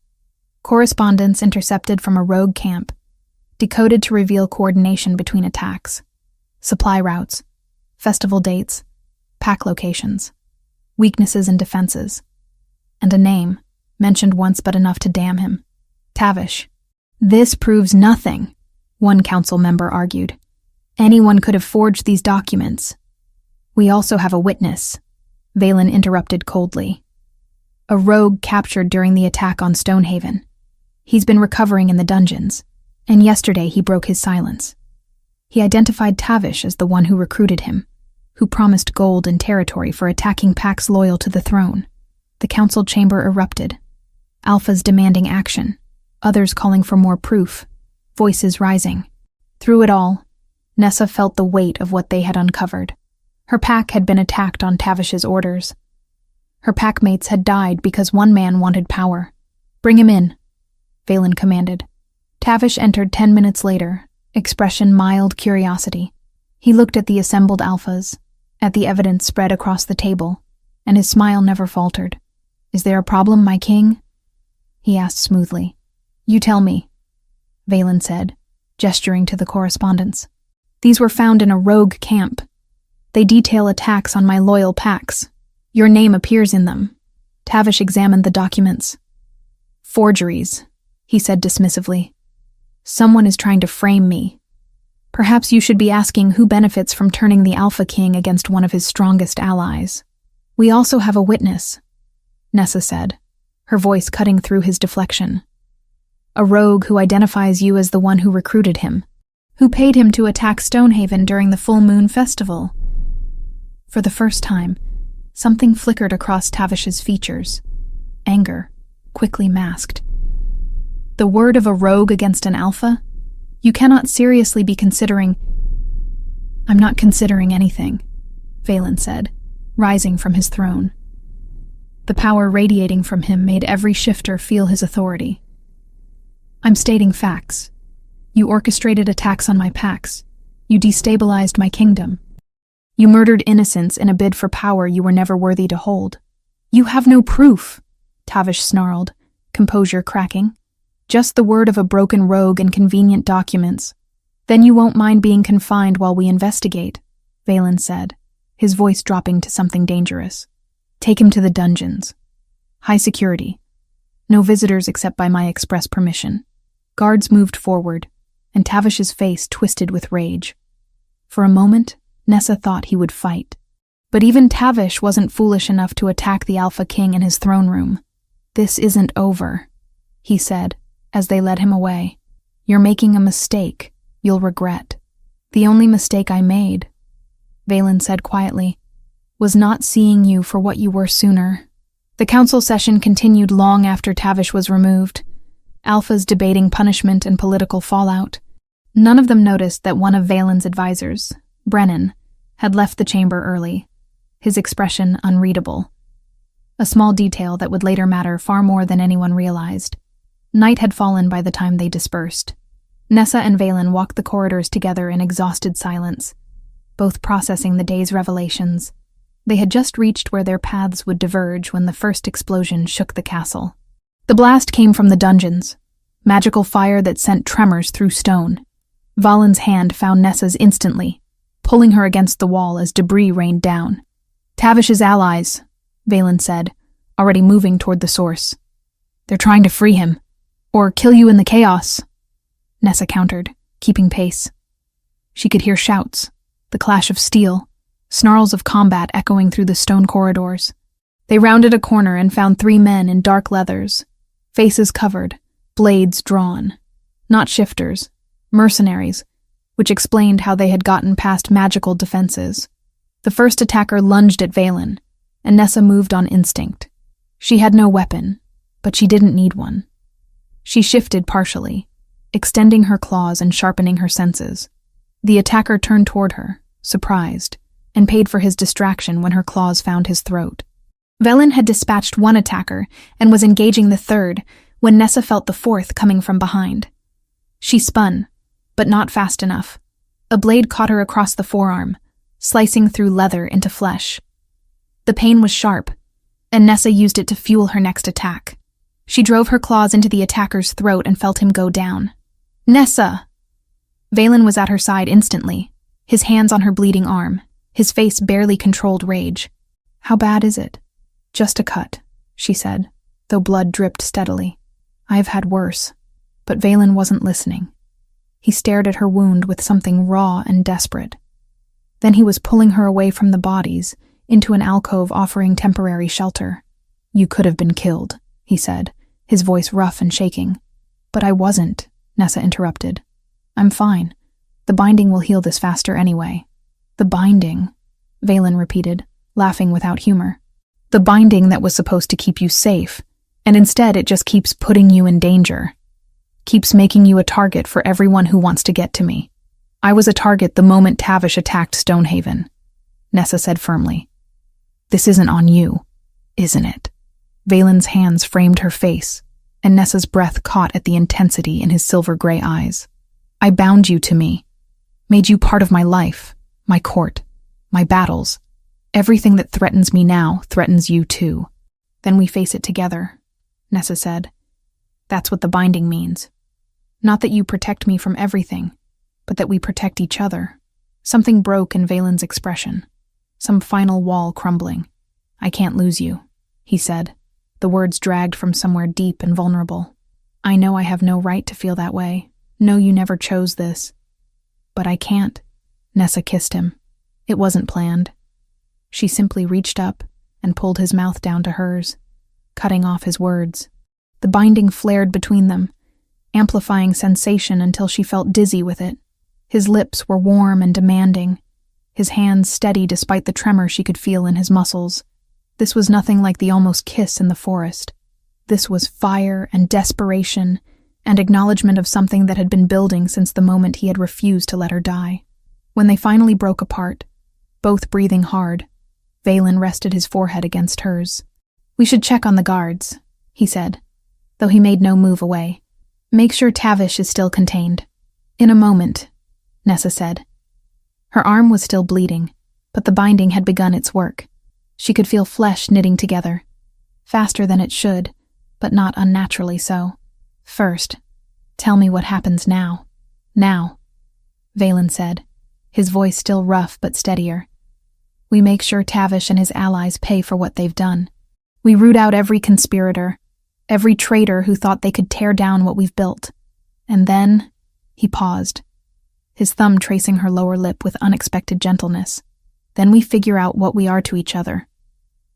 Correspondence intercepted from a rogue camp, decoded to reveal coordination between attacks, supply routes, festival dates, pack locations, weaknesses and defenses, and a name, mentioned once but enough to damn him: Tavish. "This proves nothing," one council member argued. "Anyone could have forged these documents." "We also have a witness," Valen interrupted coldly. "A rogue captured during the attack on Stonehaven. He's been recovering in the dungeons, and yesterday he broke his silence. He identified Tavish as the one who recruited him, who promised gold and territory for attacking packs loyal to the throne." The council chamber erupted. Alphas demanding action, others calling for more proof, voices rising. Through it all, Nessa felt the weight of what they had uncovered. Her pack had been attacked on Tavish's orders. Her packmates had died because one man wanted power. "Bring him in," Valen commanded. Tavish entered 10 minutes later, expression mild curiosity. He looked at the assembled alphas, at the evidence spread across the table, and his smile never faltered. "Is there a problem, my king?" he asked smoothly. "You tell me," Valen said, gesturing to the correspondence. "These were found in a rogue camp. They detail attacks on my loyal packs. Your name appears in them." Tavish examined the documents. "Forgeries," he said dismissively. "Someone is trying to frame me. Perhaps you should be asking who benefits from turning the Alpha King against one of his strongest allies." "We also have a witness," Nessa said, her voice cutting through his deflection. "A rogue who identifies you as the one who recruited him, who paid him to attack Stonehaven during the full moon festival." For the first time, something flickered across Tavish's features. Anger, quickly masked. "The word of a rogue against an alpha? You cannot seriously be considering—" "I'm not considering anything," Valen said, rising from his throne. The power radiating from him made every shifter feel his authority. "I'm stating facts. You orchestrated attacks on my packs. You destabilized my kingdom. You murdered innocents in a bid for power you were never worthy to hold." "You have no proof," Tavish snarled, composure cracking. "Just the word of a broken rogue and convenient documents. Then you won't mind being confined while we investigate," Valen said, his voice dropping to something dangerous. "Take him to the dungeons. High security. No visitors except by my express permission." Guards moved forward, and Tavish's face twisted with rage. For a moment, Nessa thought he would fight. But even Tavish wasn't foolish enough to attack the Alpha King in his throne room. "This isn't over," he said, as they led him away. "You're making a mistake you'll regret." "The only mistake I made," Valen said quietly, "was not seeing you for what you were sooner." The council session continued long after Tavish was removed, alphas debating punishment and political fallout. None of them noticed that one of Valen's advisors, Brennan, had left the chamber early, his expression unreadable. A small detail that would later matter far more than anyone realized. Night had fallen by the time they dispersed. Nessa and Valen walked the corridors together in exhausted silence, both processing the day's revelations. They had just reached where their paths would diverge when the first explosion shook the castle. The blast came from the dungeons, magical fire that sent tremors through stone. Valen's hand found Nessa's instantly, pulling her against the wall as debris rained down. "Tavish's allies," Valen said, already moving toward the source. "They're trying to free him, or kill you in the chaos," Nessa countered, keeping pace. She could hear shouts, the clash of steel, snarls of combat echoing through the stone corridors. They rounded a corner and found 3 men in dark leathers, faces covered, blades drawn. Not shifters, mercenaries, which explained how they had gotten past magical defenses. The first attacker lunged at Valen, and Nessa moved on instinct. She had no weapon, but she didn't need one. She shifted partially, extending her claws and sharpening her senses. The attacker turned toward her, surprised, and paid for his distraction when her claws found his throat. Velen had dispatched one attacker and was engaging the third when Nessa felt the fourth coming from behind. She spun, but not fast enough. A blade caught her across the forearm, slicing through leather into flesh. The pain was sharp, and Nessa used it to fuel her next attack. She drove her claws into the attacker's throat and felt him go down. Nessa! Velen was at her side instantly, his hands on her bleeding arm, his face barely controlled rage. How bad is it? Just a cut, she said, though blood dripped steadily. I have had worse. But Velen wasn't listening. He stared at her wound with something raw and desperate. Then he was pulling her away from the bodies, into an alcove offering temporary shelter. You could have been killed, he said, his voice rough and shaking. But I wasn't, Nessa interrupted. I'm fine. The binding will heal this faster anyway. The binding, Velen repeated, laughing without humor. The binding that was supposed to keep you safe, and instead it just keeps putting you in danger. Keeps making you a target for everyone who wants to get to me. I was a target the moment Tavish attacked Stonehaven, Nessa said firmly. This isn't on you, isn't it? Valen's hands framed her face, and Nessa's breath caught at the intensity in his silver-gray eyes. I bound you to me, made you part of my life, my court, my battles. Everything that threatens me now threatens you too. Then we face it together, Nessa said. That's what the binding means. Not that you protect me from everything, but that we protect each other. Something broke in Valen's expression. Some final wall crumbling. I can't lose you, he said, the words dragged from somewhere deep and vulnerable. I know I have no right to feel that way. No, you never chose this. But I can't. Nessa kissed him. It wasn't planned. She simply reached up and pulled his mouth down to hers, cutting off his words. The binding flared between them, amplifying sensation until she felt dizzy with it. His lips were warm and demanding, his hands steady despite the tremor she could feel in his muscles. This was nothing like the almost kiss in the forest. This was fire and desperation and acknowledgement of something that had been building since the moment he had refused to let her die. When they finally broke apart, both breathing hard, Velen rested his forehead against hers. We should check on the guards, he said, though he made no move away. Make sure Tavish is still contained. In a moment, Nessa said. Her arm was still bleeding, but the binding had begun its work. She could feel flesh knitting together, faster than it should, but not unnaturally so. First, tell me what happens now. Now, Velen said, his voice still rough but steadier. We make sure Tavish and his allies pay for what they've done. We root out every conspirator, every traitor who thought they could tear down what we've built. And then, he paused, his thumb tracing her lower lip with unexpected gentleness. Then we figure out what we are to each other.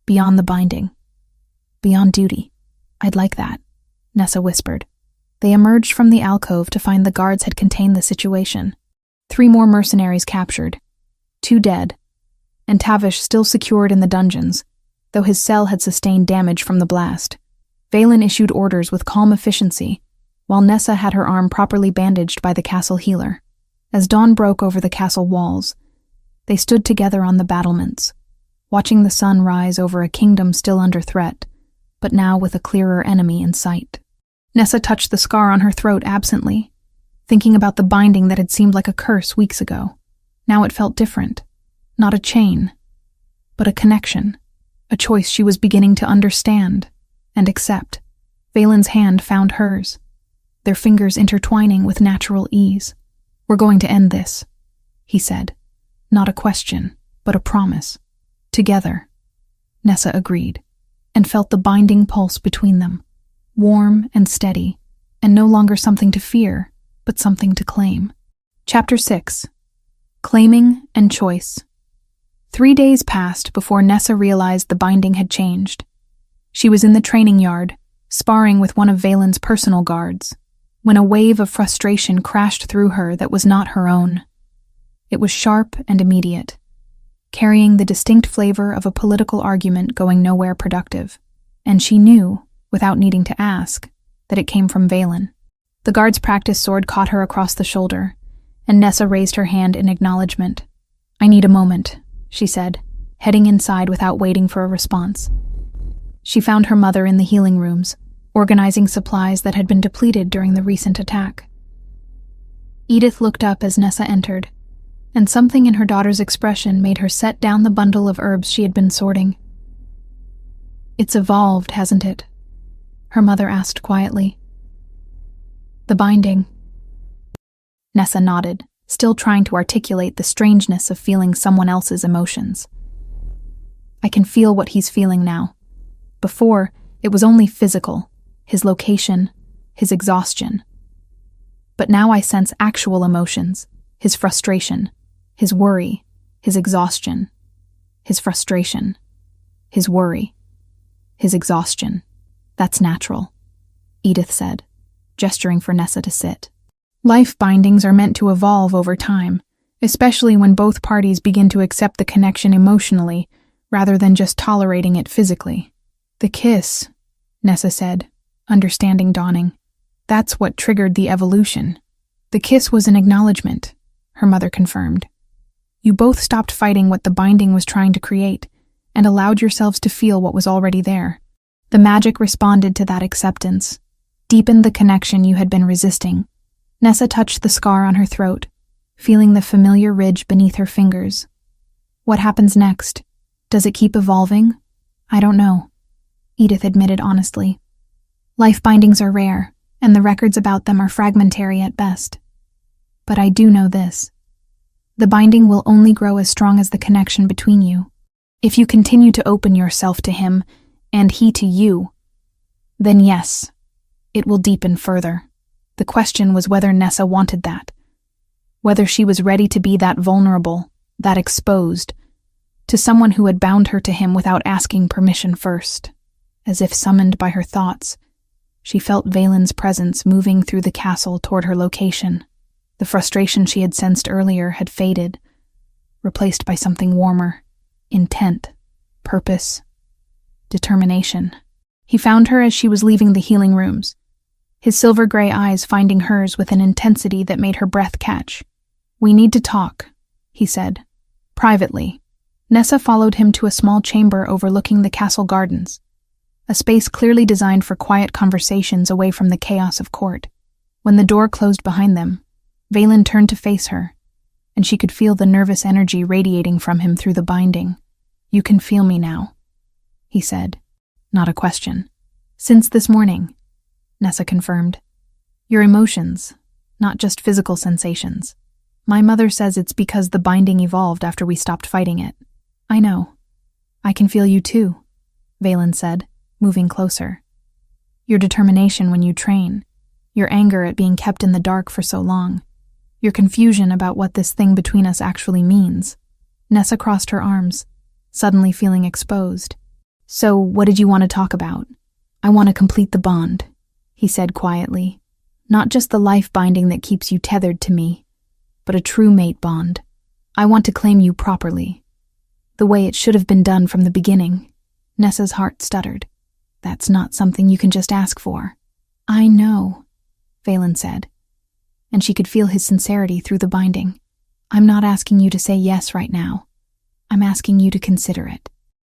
Beyond the binding. Beyond duty. I'd like that, Nessa whispered. They emerged from the alcove to find the guards had contained the situation. 3 more mercenaries captured, 2 dead, and Tavish still secured in the dungeons, though his cell had sustained damage from the blast. Velen issued orders with calm efficiency, while Nessa had her arm properly bandaged by the castle healer. As dawn broke over the castle walls, they stood together on the battlements, watching the sun rise over a kingdom still under threat, but now with a clearer enemy in sight. Nessa touched the scar on her throat absently, thinking about the binding that had seemed like a curse weeks ago. Now it felt different. Not a chain, but a connection, a choice she was beginning to understand and accept. Valen's hand found hers, their fingers intertwining with natural ease. We're going to end this, he said. Not a question, but a promise. Together. Nessa agreed, and felt the binding pulse between them, warm and steady, and no longer something to fear, but something to claim. Chapter 6. Claiming and Choice. 3 days passed before Nessa realized the binding had changed. She was in the training yard, sparring with one of Valen's personal guards, when a wave of frustration crashed through her that was not her own. It was sharp and immediate, carrying the distinct flavor of a political argument going nowhere productive, and she knew, without needing to ask, that it came from Velen. The guard's practice sword caught her across the shoulder, and Nessa raised her hand in acknowledgement. "I need a moment," she said, heading inside without waiting for a response. She found her mother in the healing rooms, organizing supplies that had been depleted during the recent attack. Edith looked up as Nessa entered, and something in her daughter's expression made her set down the bundle of herbs she had been sorting. "It's evolved, hasn't it?" her mother asked quietly. "The binding." Nessa nodded, still trying to articulate the strangeness of feeling someone else's emotions. "I can feel what he's feeling now. Before, it was only physical, his location, his exhaustion. But now I sense actual emotions, his frustration, his worry, his exhaustion, his frustration, his worry, his exhaustion. That's natural," Edith said, gesturing for Nessa to sit. "Life bindings are meant to evolve over time, especially when both parties begin to accept the connection emotionally rather than just tolerating it physically. The kiss," Nessa said, understanding dawning. "That's what triggered the evolution." "The kiss was an acknowledgement," her mother confirmed. "You both stopped fighting what the binding was trying to create and allowed yourselves to feel what was already there. The magic responded to that acceptance, deepened the connection you had been resisting." Nessa touched the scar on her throat, feeling the familiar ridge beneath her fingers. "What happens next? Does it keep evolving?" "I don't know," Edith admitted honestly. "Life bindings are rare, and the records about them are fragmentary at best. But I do know this. The binding will only grow as strong as the connection between you. If you continue to open yourself to him, and he to you, then yes, it will deepen further." The question was whether Nessa wanted that, whether she was ready to be that vulnerable, that exposed, to someone who had bound her to him without asking permission first. As if summoned by her thoughts, she felt Valen's presence moving through the castle toward her location. The frustration she had sensed earlier had faded, replaced by something warmer, intent, purpose, determination. He found her as she was leaving the healing rooms, his silver-gray eyes finding hers with an intensity that made her breath catch. "We need to talk," he said, privately. Nessa followed him to a small chamber overlooking the castle gardens, a space clearly designed for quiet conversations away from the chaos of court. When the door closed behind them, Valen turned to face her, and she could feel the nervous energy radiating from him through the binding. "You can feel me now," he said, not a question. "Since this morning," Nessa confirmed. "Your emotions, not just physical sensations. My mother says it's because the binding evolved after we stopped fighting it." "I know. I can feel you too," Valen said, moving closer. "Your determination when you train, your anger at being kept in the dark for so long, your confusion about what this thing between us actually means." Nessa crossed her arms, suddenly feeling exposed. "So, what did you want to talk about?" "I want to complete the bond," he said quietly. "Not just the life binding that keeps you tethered to me, but a true mate bond. I want to claim you properly, the way it should have been done from the beginning." Nessa's heart stuttered. "That's not something you can just ask for." "I know," Valen said, and she could feel his sincerity through the binding. "I'm not asking you to say yes right now. I'm asking you to consider it.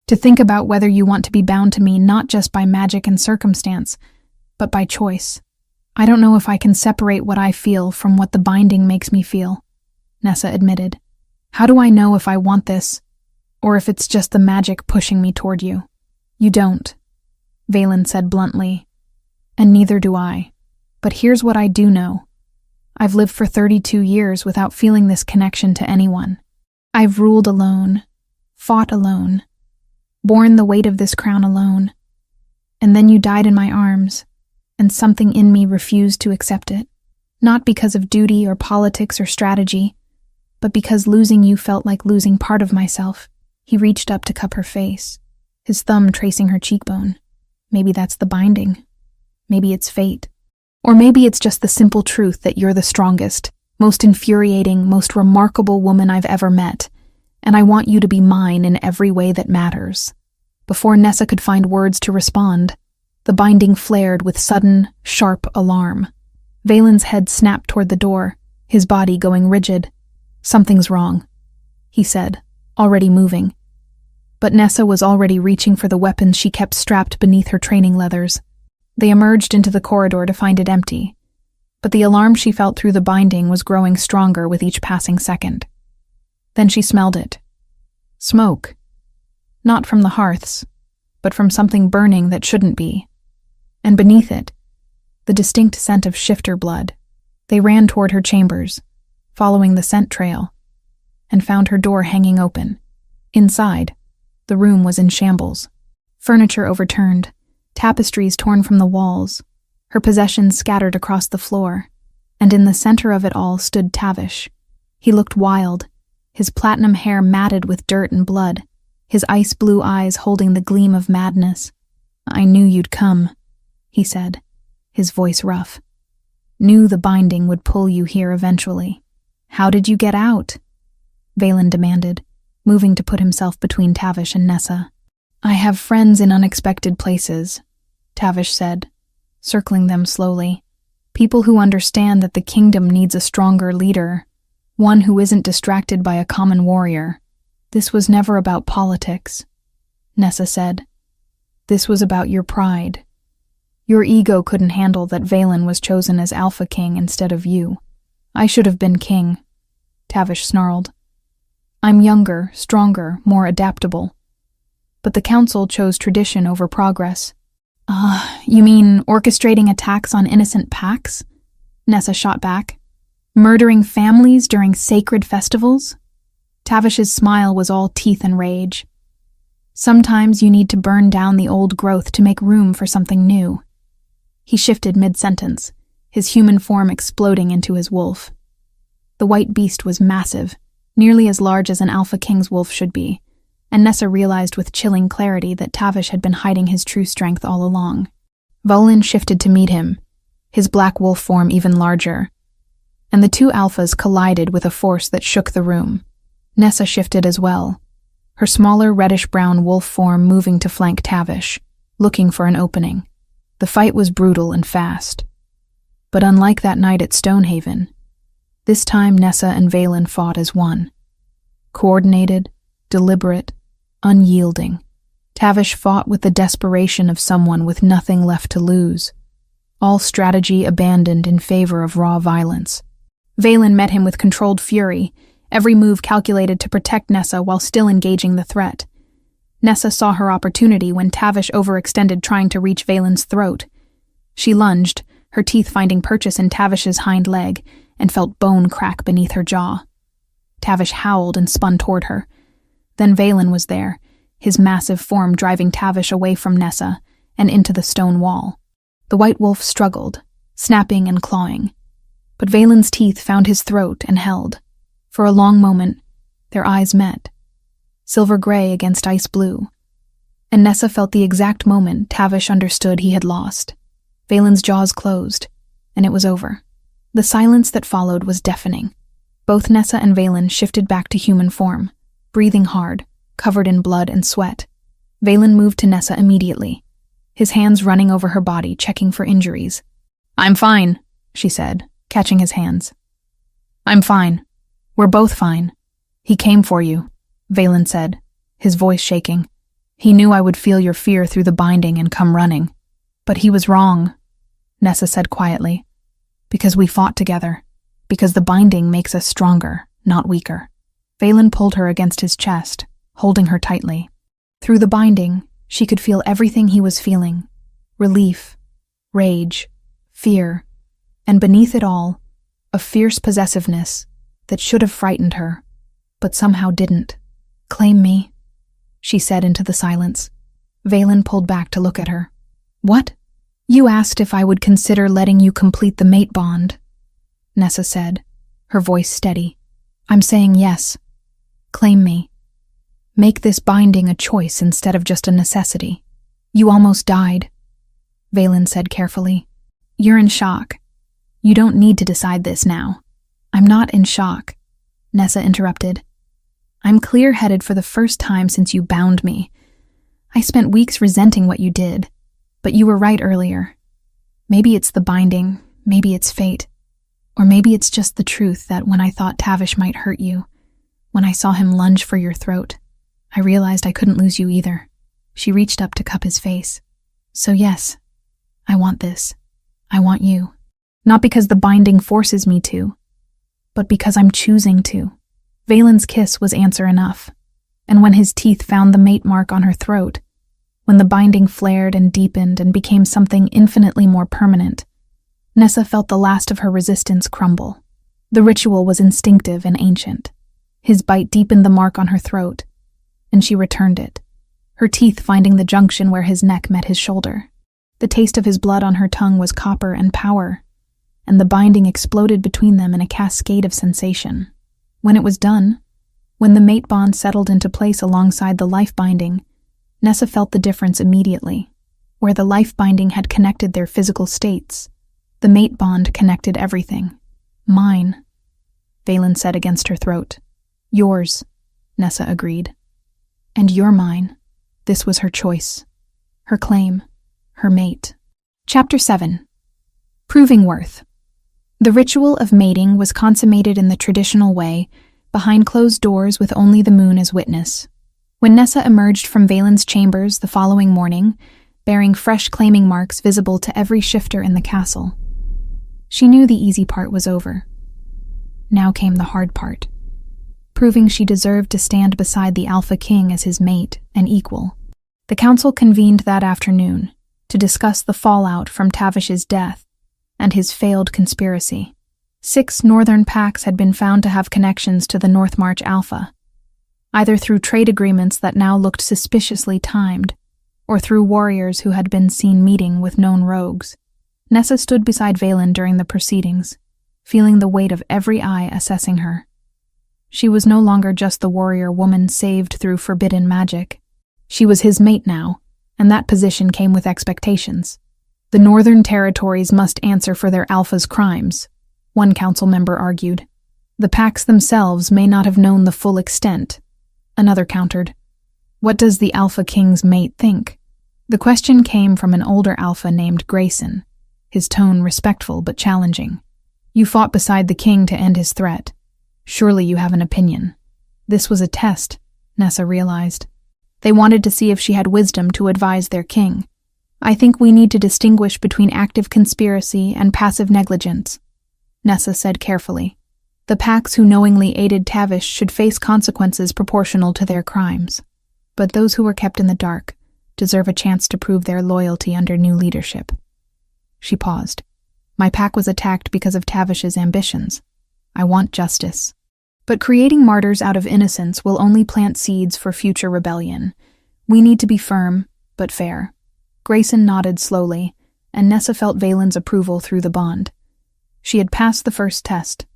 To think about whether you want to be bound to me not just by magic and circumstance, but by choice. I don't know if I can separate what I feel from what the binding makes me feel," Nessa admitted. "How do I know if I want this, or if it's just the magic pushing me toward you?" "You don't," Valen said bluntly, "and neither do I. But here's what I do know. I've lived for 32 years without feeling this connection to anyone. I've ruled alone, fought alone, borne the weight of this crown alone. And then you died in my arms, and something in me refused to accept it. Not because of duty or politics or strategy, but because losing you felt like losing part of myself." He reached up to cup her face, his thumb tracing her cheekbone. "Maybe that's the binding. Maybe it's fate. Or maybe it's just the simple truth that you're the strongest, most infuriating, most remarkable woman I've ever met, and I want you to be mine in every way that matters." Before Nessa could find words to respond, the binding flared with sudden, sharp alarm. Valen's head snapped toward the door, his body going rigid. "Something's wrong," he said, already moving. But Nessa was already reaching for the weapons she kept strapped beneath her training leathers. They emerged into the corridor to find it empty, but the alarm she felt through the binding was growing stronger with each passing second. Then she smelled it. Smoke. Not from the hearths, but from something burning that shouldn't be. And beneath it, the distinct scent of shifter blood. They ran toward her chambers, following the scent trail, and found her door hanging open. Inside, the room was in shambles. Furniture overturned, tapestries torn from the walls, her possessions scattered across the floor, and in the center of it all stood Tavish. He looked wild, his platinum hair matted with dirt and blood, his ice-blue eyes holding the gleam of madness. "I knew you'd come," he said, his voice rough. "Knew the binding would pull you here eventually." "How did you get out?" Valen demanded, moving to put himself between Tavish and Nessa. "I have friends in unexpected places," Tavish said, circling them slowly. "People who understand that the kingdom needs a stronger leader, one who isn't distracted by a common warrior. This was never about politics," Nessa said. "This was about your pride. Your ego couldn't handle that Valen was chosen as Alpha King instead of you. I should have been king," Tavish snarled. "I'm younger, stronger, more adaptable. But the council chose tradition over progress." You mean orchestrating attacks on innocent packs?" Nessa shot back. "Murdering families during sacred festivals?" Tavish's smile was all teeth and rage. "Sometimes you need to burn down the old growth to make room for something new." He shifted mid-sentence, his human form exploding into his wolf. The white beast was massive, nearly as large as an Alpha King's wolf should be, and Nessa realized with chilling clarity that Tavish had been hiding his true strength all along. Volin shifted to meet him, his black wolf form even larger, and the two alphas collided with a force that shook the room. Nessa shifted as well, her smaller reddish-brown wolf form moving to flank Tavish, looking for an opening. The fight was brutal and fast. But unlike that night at Stonehaven, this time Nessa and Valen fought as one. Coordinated, deliberate, unyielding. Tavish fought with the desperation of someone with nothing left to lose, all strategy abandoned in favor of raw violence. Valen met him with controlled fury, every move calculated to protect Nessa while still engaging the threat. Nessa saw her opportunity when Tavish overextended trying to reach Valen's throat. She lunged, her teeth finding purchase in Tavish's hind leg, and felt bone crack beneath her jaw. Tavish howled and spun toward her. Then Valen was there, his massive form driving Tavish away from Nessa and into the stone wall. The white wolf struggled, snapping and clawing, but Valen's teeth found his throat and held. For a long moment, their eyes met, silver gray against ice blue, and Nessa felt the exact moment Tavish understood he had lost. Valen's jaws closed, and it was over. The silence that followed was deafening. Both Nessa and Valen shifted back to human form, breathing hard, covered in blood and sweat. Valen moved to Nessa immediately, his hands running over her body, checking for injuries. "I'm fine," she said, catching his hands. "I'm fine. We're both fine. He came for you," Valen said, his voice shaking. "He knew I would feel your fear through the binding and come running. But he was wrong," Nessa said quietly. "Because we fought together. Because the binding makes us stronger, not weaker." Valen pulled her against his chest, holding her tightly. Through the binding, she could feel everything he was feeling. Relief, rage, fear, and beneath it all, a fierce possessiveness that should have frightened her, but somehow didn't. "Claim me," she said into the silence. Valen pulled back to look at her. "What?" "You asked if I would consider letting you complete the mate bond," Nessa said, her voice steady. "I'm saying yes. Claim me. Make this binding a choice instead of just a necessity." "You almost died," Valen said carefully. "You're in shock. You don't need to decide this now." "I'm not in shock," Nessa interrupted. "I'm clear-headed for the first time since you bound me. I spent weeks resenting what you did, but you were right earlier. Maybe it's the binding, maybe it's fate. Or maybe it's just the truth that when I thought Tavish might hurt you, when I saw him lunge for your throat, I realized I couldn't lose you either. She reached up to cup his face. So yes, I want this. I want you. Not because the binding forces me to, but because I'm choosing to. Valen's kiss was answer enough, and when his teeth found the mate mark on her throat, when the binding flared and deepened and became something infinitely more permanent, Nessa felt the last of her resistance crumble. The ritual was instinctive and ancient. His bite deepened the mark on her throat, and she returned it, her teeth finding the junction where his neck met his shoulder. The taste of his blood on her tongue was copper and power, and the binding exploded between them in a cascade of sensation. When it was done, when the mate bond settled into place alongside the life binding, Nessa felt the difference immediately. Where the life binding had connected their physical states, the mate bond connected everything. Mine, Valen said against her throat. Yours, Nessa agreed. And you're mine. This was her choice. Her claim. Her mate. Chapter 7. Proving worth. The ritual of mating was consummated in the traditional way, behind closed doors with only the moon as witness. When Nessa emerged from Valen's chambers the following morning, bearing fresh claiming marks visible to every shifter in the castle, she knew the easy part was over. Now came the hard part, proving she deserved to stand beside the Alpha King as his mate and equal. The council convened that afternoon to discuss the fallout from Tavish's death and his failed conspiracy. 6 northern packs had been found to have connections to the Northmarch Alpha, either through trade agreements that now looked suspiciously timed, or through warriors who had been seen meeting with known rogues. Nessa stood beside Valen during the proceedings, feeling the weight of every eye assessing her. She was no longer just the warrior woman saved through forbidden magic. She was his mate now, and that position came with expectations. The Northern Territories must answer for their Alpha's crimes, one council member argued. The packs themselves may not have known the full extent, another countered. What does the Alpha King's mate think? The question came from an older Alpha named Grayson, his tone respectful but challenging. You fought beside the king to end his threat. Surely you have an opinion. This was a test, Nessa realized. They wanted to see if she had wisdom to advise their king. I think we need to distinguish between active conspiracy and passive negligence, Nessa said carefully. The packs who knowingly aided Tavish should face consequences proportional to their crimes. But those who were kept in the dark deserve a chance to prove their loyalty under new leadership. She paused. My pack was attacked because of Tavish's ambitions. I want justice. But creating martyrs out of innocence will only plant seeds for future rebellion. We need to be firm, but fair. Grayson nodded slowly, and Nessa felt Valen's approval through the bond. She had passed the first test.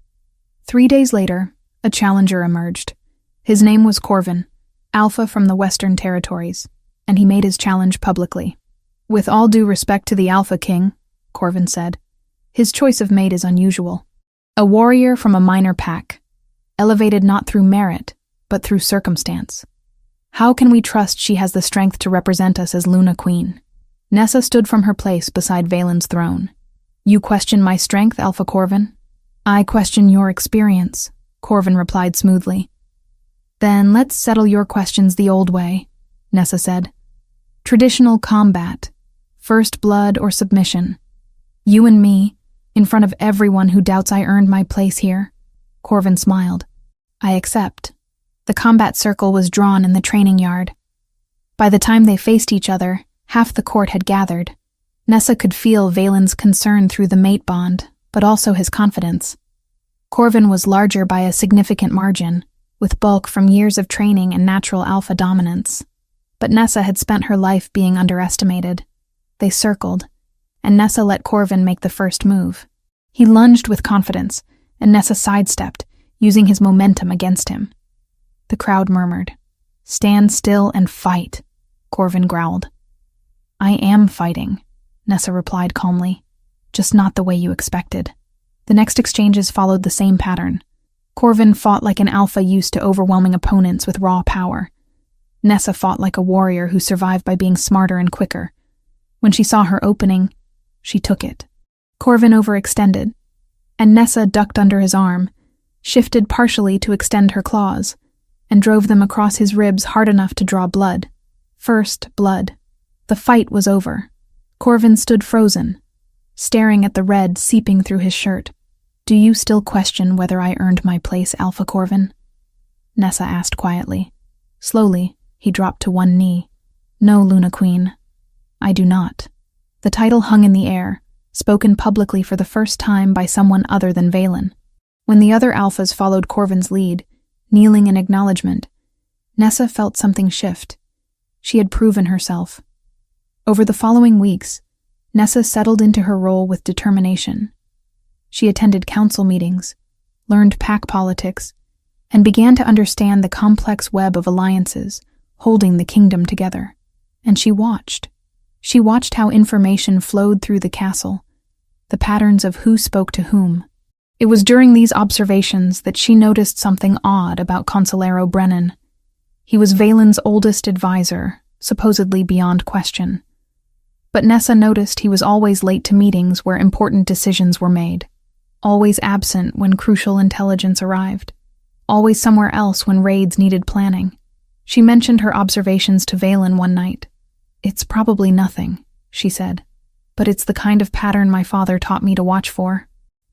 3 days later, a challenger emerged. His name was Corvin, Alpha from the Western Territories, and he made his challenge publicly. With all due respect to the Alpha King, Corvin said, his choice of mate is unusual. A warrior from a minor pack, elevated not through merit, but through circumstance. How can we trust she has the strength to represent us as Luna Queen? Nessa stood from her place beside Valen's throne. You question my strength, Alpha Corvin? I question your experience, Corvin replied smoothly. Then let's settle your questions the old way, Nessa said. Traditional combat, first blood or submission. You and me, in front of everyone who doubts I earned my place here. Corvin smiled. I accept. The combat circle was drawn in the training yard. By the time they faced each other, half the court had gathered. Nessa could feel Valen's concern through the mate bond, but also his confidence. Corvin was larger by a significant margin, with bulk from years of training and natural alpha dominance. But Nessa had spent her life being underestimated. They circled, and Nessa let Corvin make the first move. He lunged with confidence, and Nessa sidestepped, using his momentum against him. The crowd murmured. Stand still and fight, Corvin growled. I am fighting, Nessa replied calmly, just not the way you expected. The next exchanges followed the same pattern. Corvin fought like an alpha used to overwhelming opponents with raw power. Nessa fought like a warrior who survived by being smarter and quicker. When she saw her opening, she took it. Corvin overextended. and Nessa ducked under his arm, shifted partially to extend her claws, and drove them across his ribs hard enough to draw blood. First blood. The fight was over. Corvin stood frozen, staring at the red seeping through his shirt. "Do you still question whether I earned my place, Alpha Corvin?" Nessa asked quietly. Slowly, he dropped to one knee. "No, Luna Queen, I do not." The title hung in the air, spoken publicly for the first time by someone other than Valen. When the other alphas followed Corvin's lead, kneeling in acknowledgement, Nessa felt something shift. She had proven herself. Over the following weeks, Nessa settled into her role with determination. She attended council meetings, learned pack politics, and began to understand the complex web of alliances holding the kingdom together. And she watched. She watched how information flowed through the castle, the patterns of who spoke to whom. It was during these observations that she noticed something odd about Consolero Brennan. He was Valen's oldest advisor, supposedly beyond question. But Nessa noticed he was always late to meetings where important decisions were made, always absent when crucial intelligence arrived, always somewhere else when raids needed planning. She mentioned her observations to Valen one night. "It's probably nothing," she said, "but it's the kind of pattern my father taught me to watch for."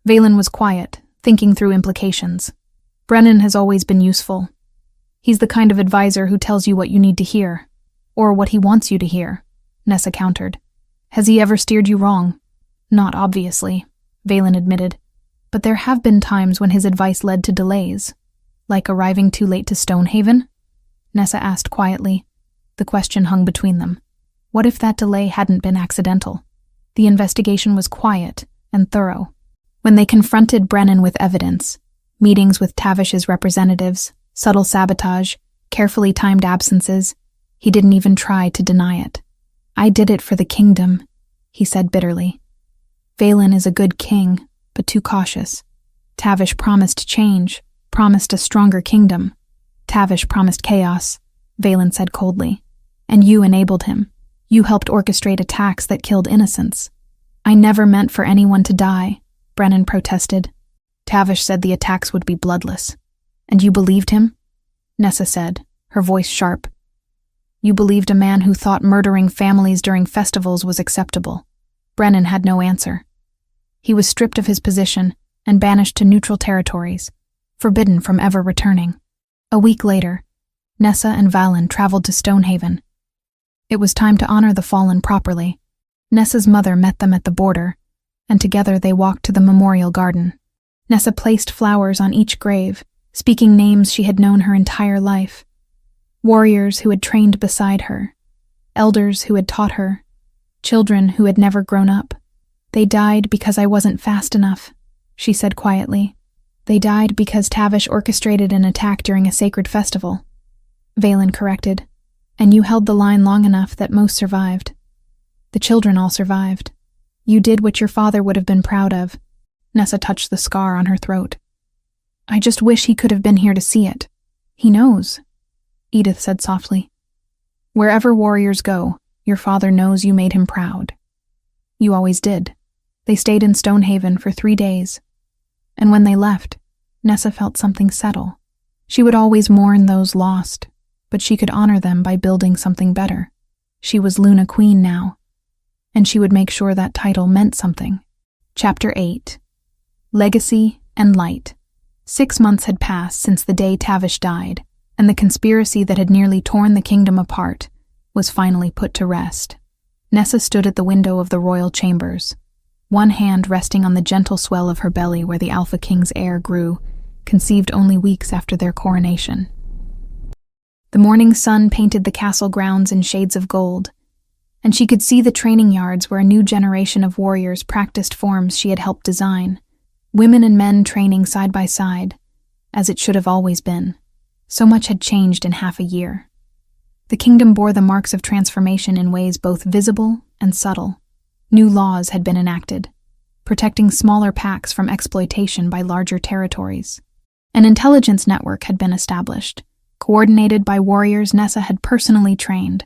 Valen was quiet, thinking through implications. "Brennan has always been useful. He's the kind of advisor who tells you what you need to hear, or what he wants you to hear," Nessa countered. "Has he ever steered you wrong?" "Not obviously," Valen admitted, "but there have been times when his advice led to delays. Like arriving too late to Stonehaven?" Nessa asked quietly. The question hung between them. What if that delay hadn't been accidental? The investigation was quiet and thorough. When they confronted Brennan with evidence, meetings with Tavish's representatives, subtle sabotage, carefully timed absences, he didn't even try to deny it. "I did it for the kingdom," he said bitterly. "Valen is a good king, but too cautious. Tavish promised change, promised a stronger kingdom. Tavish promised chaos," Valen said coldly. "And you enabled him. You helped orchestrate attacks that killed innocents." "I never meant for anyone to die," Brennan protested. "Tavish said the attacks would be bloodless." "And you believed him?" Nessa said, her voice sharp. "You believed a man who thought murdering families during festivals was acceptable." Brennan had no answer. He was stripped of his position and banished to neutral territories, forbidden from ever returning. A week later, Nessa and Valen traveled to Stonehaven. It was time to honor the fallen properly. Nessa's mother met them at the border, and together they walked to the memorial garden. Nessa placed flowers on each grave, speaking names she had known her entire life. Warriors who had trained beside her, elders who had taught her, children who had never grown up. "They died because I wasn't fast enough," she said quietly. "They died because Tavish orchestrated an attack during a sacred festival," Valen corrected. "And you held the line long enough that most survived. The children all survived. You did what your father would have been proud of." Nessa touched the scar on her throat. "I just wish he could have been here to see it." "He knows," Edith said softly. "Wherever warriors go, your father knows you made him proud. You always did." They stayed in Stonehaven for 3 days. And when they left, Nessa felt something settle. She would always mourn those lost, but she could honor them by building something better. She was Luna Queen now, and she would make sure that title meant something. Chapter 8. Legacy and Light. 6 months had passed since the day Tavish died, and the conspiracy that had nearly torn the kingdom apart was finally put to rest. Nessa stood at the window of the royal chambers, one hand resting on the gentle swell of her belly where the Alpha King's heir grew, conceived only weeks after their coronation. The morning sun painted the castle grounds in shades of gold, and she could see the training yards where a new generation of warriors practiced forms she had helped design, women and men training side by side, as it should have always been. So much had changed in half a year. The kingdom bore the marks of transformation in ways both visible and subtle. New laws had been enacted, protecting smaller packs from exploitation by larger territories. An intelligence network had been established, coordinated by warriors Nessa had personally trained,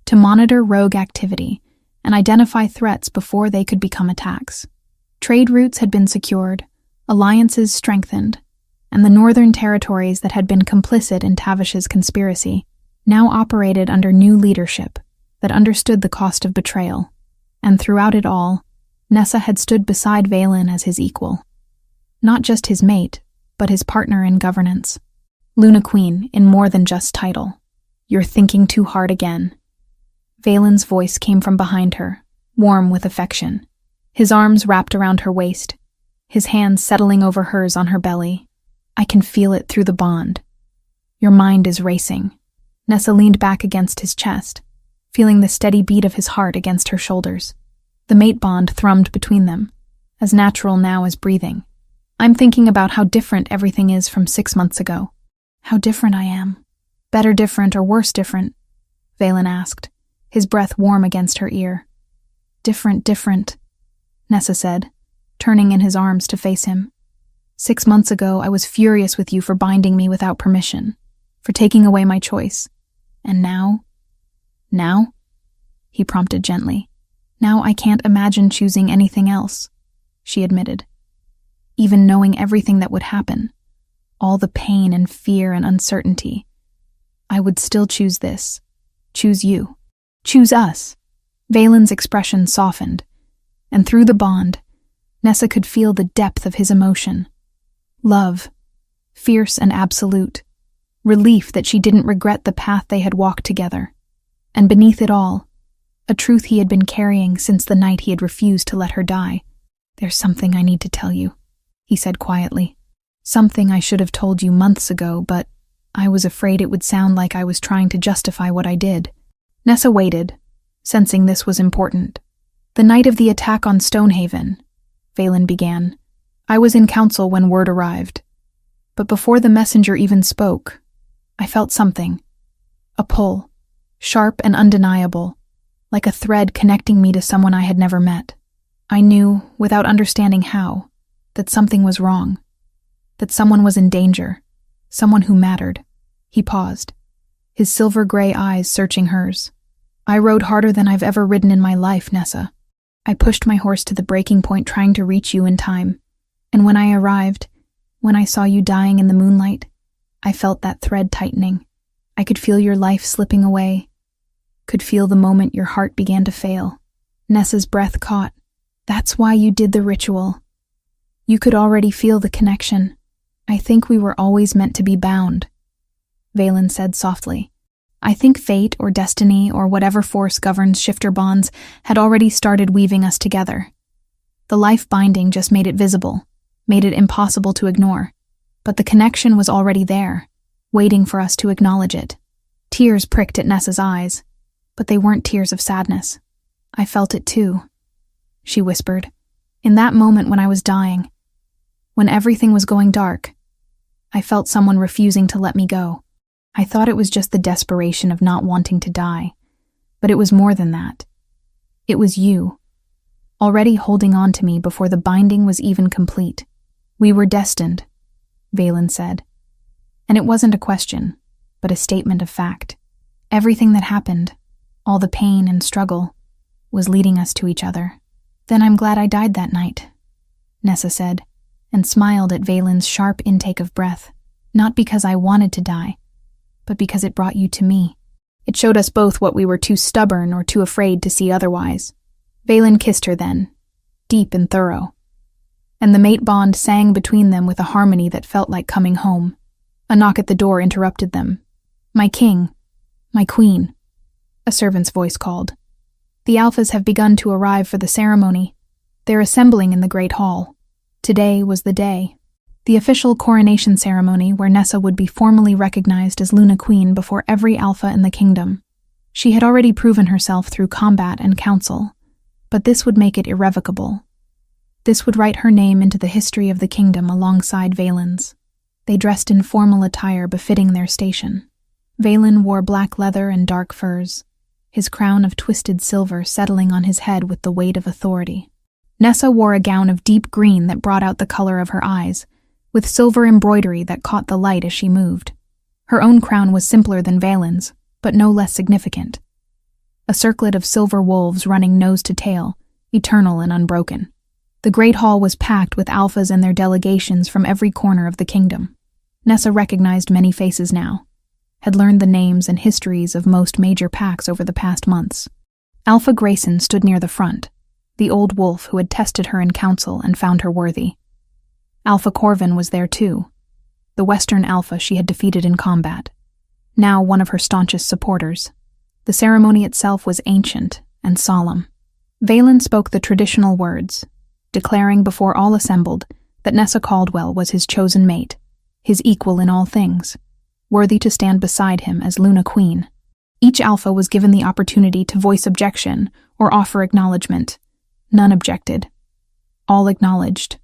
to monitor rogue activity and identify threats before they could become attacks. Trade routes had been secured, Alliances strengthened, and the northern territories that had been complicit in Tavish's conspiracy now operated under new leadership that understood the cost of betrayal, and throughout it all, Nessa had stood beside Valen as his equal. Not just his mate, but his partner in governance. Luna Queen in more than just title. "You're thinking too hard again." Valen's voice came from behind her, warm with affection. His arms wrapped around her waist, his hands settling over hers on her belly. "I can feel it through the bond. Your mind is racing." Nessa leaned back against his chest, feeling the steady beat of his heart against her shoulders. The mate bond thrummed between them, as natural now as breathing. "I'm thinking about how different everything is from 6 months ago." "How different I am. Better different or worse different?" Valen asked, his breath warm against her ear. Different, Nessa said, turning in his arms to face him. 6 months ago, I was furious with you for binding me without permission, for taking away my choice. And now? Now? He prompted gently. "Now I can't imagine choosing anything else," she admitted. "Even knowing everything that would happen, all the pain and fear and uncertainty, I would still choose this. Choose you. Choose us." Valen's expression softened, and through the bond, Nessa could feel the depth of his emotion. Love, fierce and absolute. Relief that she didn't regret the path they had walked together. And beneath it all, a truth he had been carrying since the night he had refused to let her die. "There's something I need to tell you," he said quietly. "Something I should have told you months ago, but I was afraid it would sound like I was trying to justify what I did." Nessa waited, sensing this was important. "The night of the attack on Stonehaven," Valen began, "I was in council when word arrived. But before the messenger even spoke, I felt something. A pull, sharp and undeniable, like a thread connecting me to someone I had never met. I knew, without understanding how, that something was wrong, that someone was in danger, someone who mattered." He paused, his silver-gray eyes searching hers. "I rode harder than I've ever ridden in my life, Nessa. I pushed my horse to the breaking point trying to reach you in time. And when I arrived, when I saw you dying in the moonlight, I felt that thread tightening. I could feel your life slipping away, could feel the moment your heart began to fail." Nessa's breath caught. "That's why you did the ritual. You could already feel the connection. I think we were always meant to be bound," Valen said softly. "I think fate or destiny or whatever force governs shifter bonds had already started weaving us together. The life binding just made it visible, made it impossible to ignore. But the connection was already there, waiting for us to acknowledge it." Tears pricked at Nessa's eyes, but they weren't tears of sadness. "I felt it too," she whispered. "In that moment when I was dying, when everything was going dark, I felt someone refusing to let me go. I thought it was just the desperation of not wanting to die, but it was more than that. It was you, already holding on to me before the binding was even complete. We were destined," Valen said. And it wasn't a question, but a statement of fact. Everything that happened, all the pain and struggle, was leading us to each other. "Then I'm glad I died that night," Nessa said, and smiled at Valen's sharp intake of breath. "Not because I wanted to die, but because it brought you to me. It showed us both what we were too stubborn or too afraid to see otherwise." Valen kissed her then, deep and thorough, and the mate bond sang between them with a harmony that felt like coming home. A knock at the door interrupted them. "My king, my queen," a servant's voice called. "The Alphas have begun to arrive for the ceremony. They're assembling in the Great Hall. Today was the day." The official coronation ceremony where Nessa would be formally recognized as Luna Queen before every Alpha in the kingdom. She had already proven herself through combat and council, but this would make it irrevocable. This would write her name into the history of the kingdom alongside Valen's. They dressed in formal attire befitting their station. Valen wore black leather and dark furs, his crown of twisted silver settling on his head with the weight of authority. Nessa wore a gown of deep green that brought out the color of her eyes, with silver embroidery that caught the light as she moved. Her own crown was simpler than Valen's, but no less significant. A circlet of silver wolves running nose to tail, eternal and unbroken. The Great Hall was packed with alphas and their delegations from every corner of the kingdom. Nessa recognized many faces now, had learned the names and histories of most major packs over the past months. Alpha Grayson stood near the front, the old wolf who had tested her in council and found her worthy. Alpha Corvin was there too, the Western Alpha she had defeated in combat, now one of her staunchest supporters. The ceremony itself was ancient and solemn. Valen spoke the traditional words, declaring before all assembled that Nessa Caldwell was his chosen mate, his equal in all things, worthy to stand beside him as Luna Queen. Each Alpha was given the opportunity to voice objection or offer acknowledgement. None objected. All acknowledged.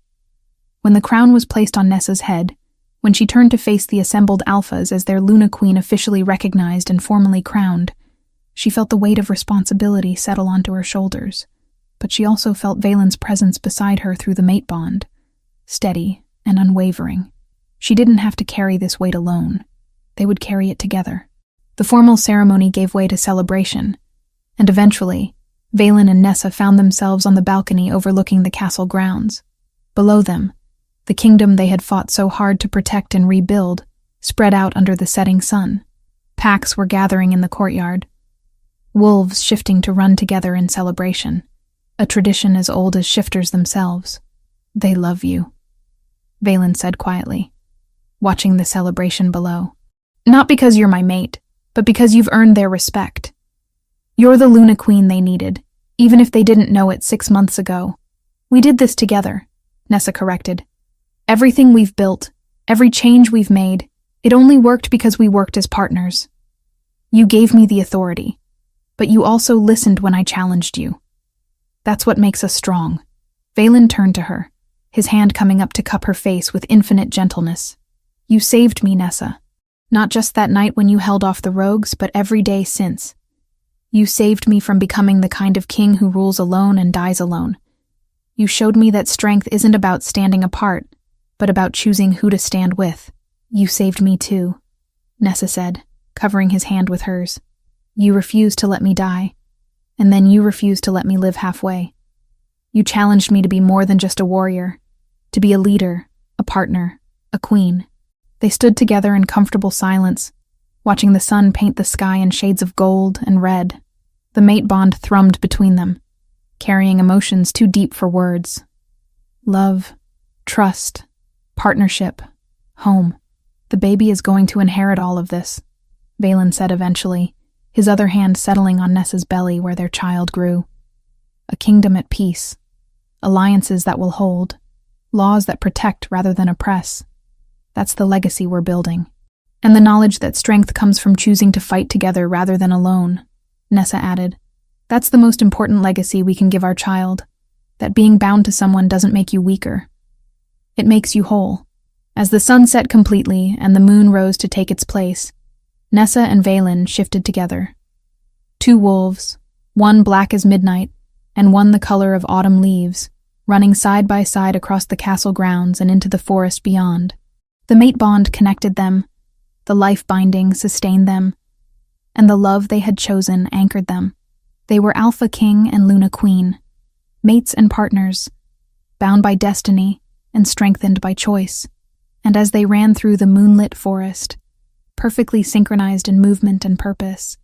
When the crown was placed on Nessa's head, when she turned to face the assembled Alphas as their Luna Queen officially recognized and formally crowned, she felt the weight of responsibility settle onto her shoulders, but she also felt Valen's presence beside her through the mate bond, steady and unwavering. She didn't have to carry this weight alone. They would carry it together. The formal ceremony gave way to celebration, and eventually, Valen and Nessa found themselves on the balcony overlooking the castle grounds. Below them, the kingdom they had fought so hard to protect and rebuild spread out under the setting sun. Packs were gathering in the courtyard, wolves shifting to run together in celebration, a tradition as old as shifters themselves. "They love you," Valen said quietly, watching the celebration below. "Not because you're my mate, but because you've earned their respect. You're the Luna Queen they needed, even if they didn't know it 6 months ago. We did this together," Nessa corrected. "Everything we've built, every change we've made, it only worked because we worked as partners. You gave me the authority, but you also listened when I challenged you. That's what makes us strong." Valen turned to her, his hand coming up to cup her face with infinite gentleness. "You saved me, Nessa. Not just that night when you held off the rogues, but every day since. You saved me from becoming the kind of king who rules alone and dies alone. You showed me that strength isn't about standing apart, but about choosing who to stand with." "You saved me too," Nessa said, covering his hand with hers. "You refused to let me die, and then you refused to let me live halfway. You challenged me to be more than just a warrior, to be a leader, a partner, a queen." They stood together in comfortable silence, watching the sun paint the sky in shades of gold and red. The mate bond thrummed between them, carrying emotions too deep for words. Love, trust, partnership, home. "The baby is going to inherit all of this," Valen said eventually, his other hand settling on Nessa's belly where their child grew. "A kingdom at peace, alliances that will hold, laws that protect rather than oppress. That's the legacy we're building. And the knowledge that strength comes from choosing to fight together rather than alone," Nessa added. "That's the most important legacy we can give our child, that being bound to someone doesn't make you weaker. It makes you whole." As the sun set completely and the moon rose to take its place, Nessa and Valen shifted together. 2 wolves, one black as midnight, and one the color of autumn leaves, running side by side across the castle grounds and into the forest beyond. The mate bond connected them, the life binding sustained them, and the love they had chosen anchored them. They were Alpha King and Luna Queen, mates and partners, bound by destiny and strengthened by choice. And as they ran through the moonlit forest, perfectly synchronized in movement and purpose,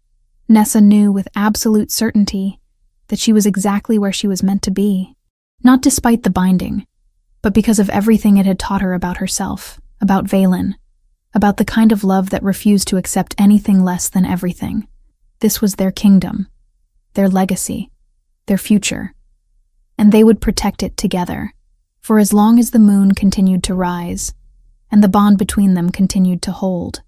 Nessa knew with absolute certainty that she was exactly where she was meant to be, not despite the binding, but because of everything it had taught her about herself, about Valen, about the kind of love that refused to accept anything less than everything. This was their kingdom, their legacy, their future, and they would protect it together, for as long as the moon continued to rise, and the bond between them continued to hold.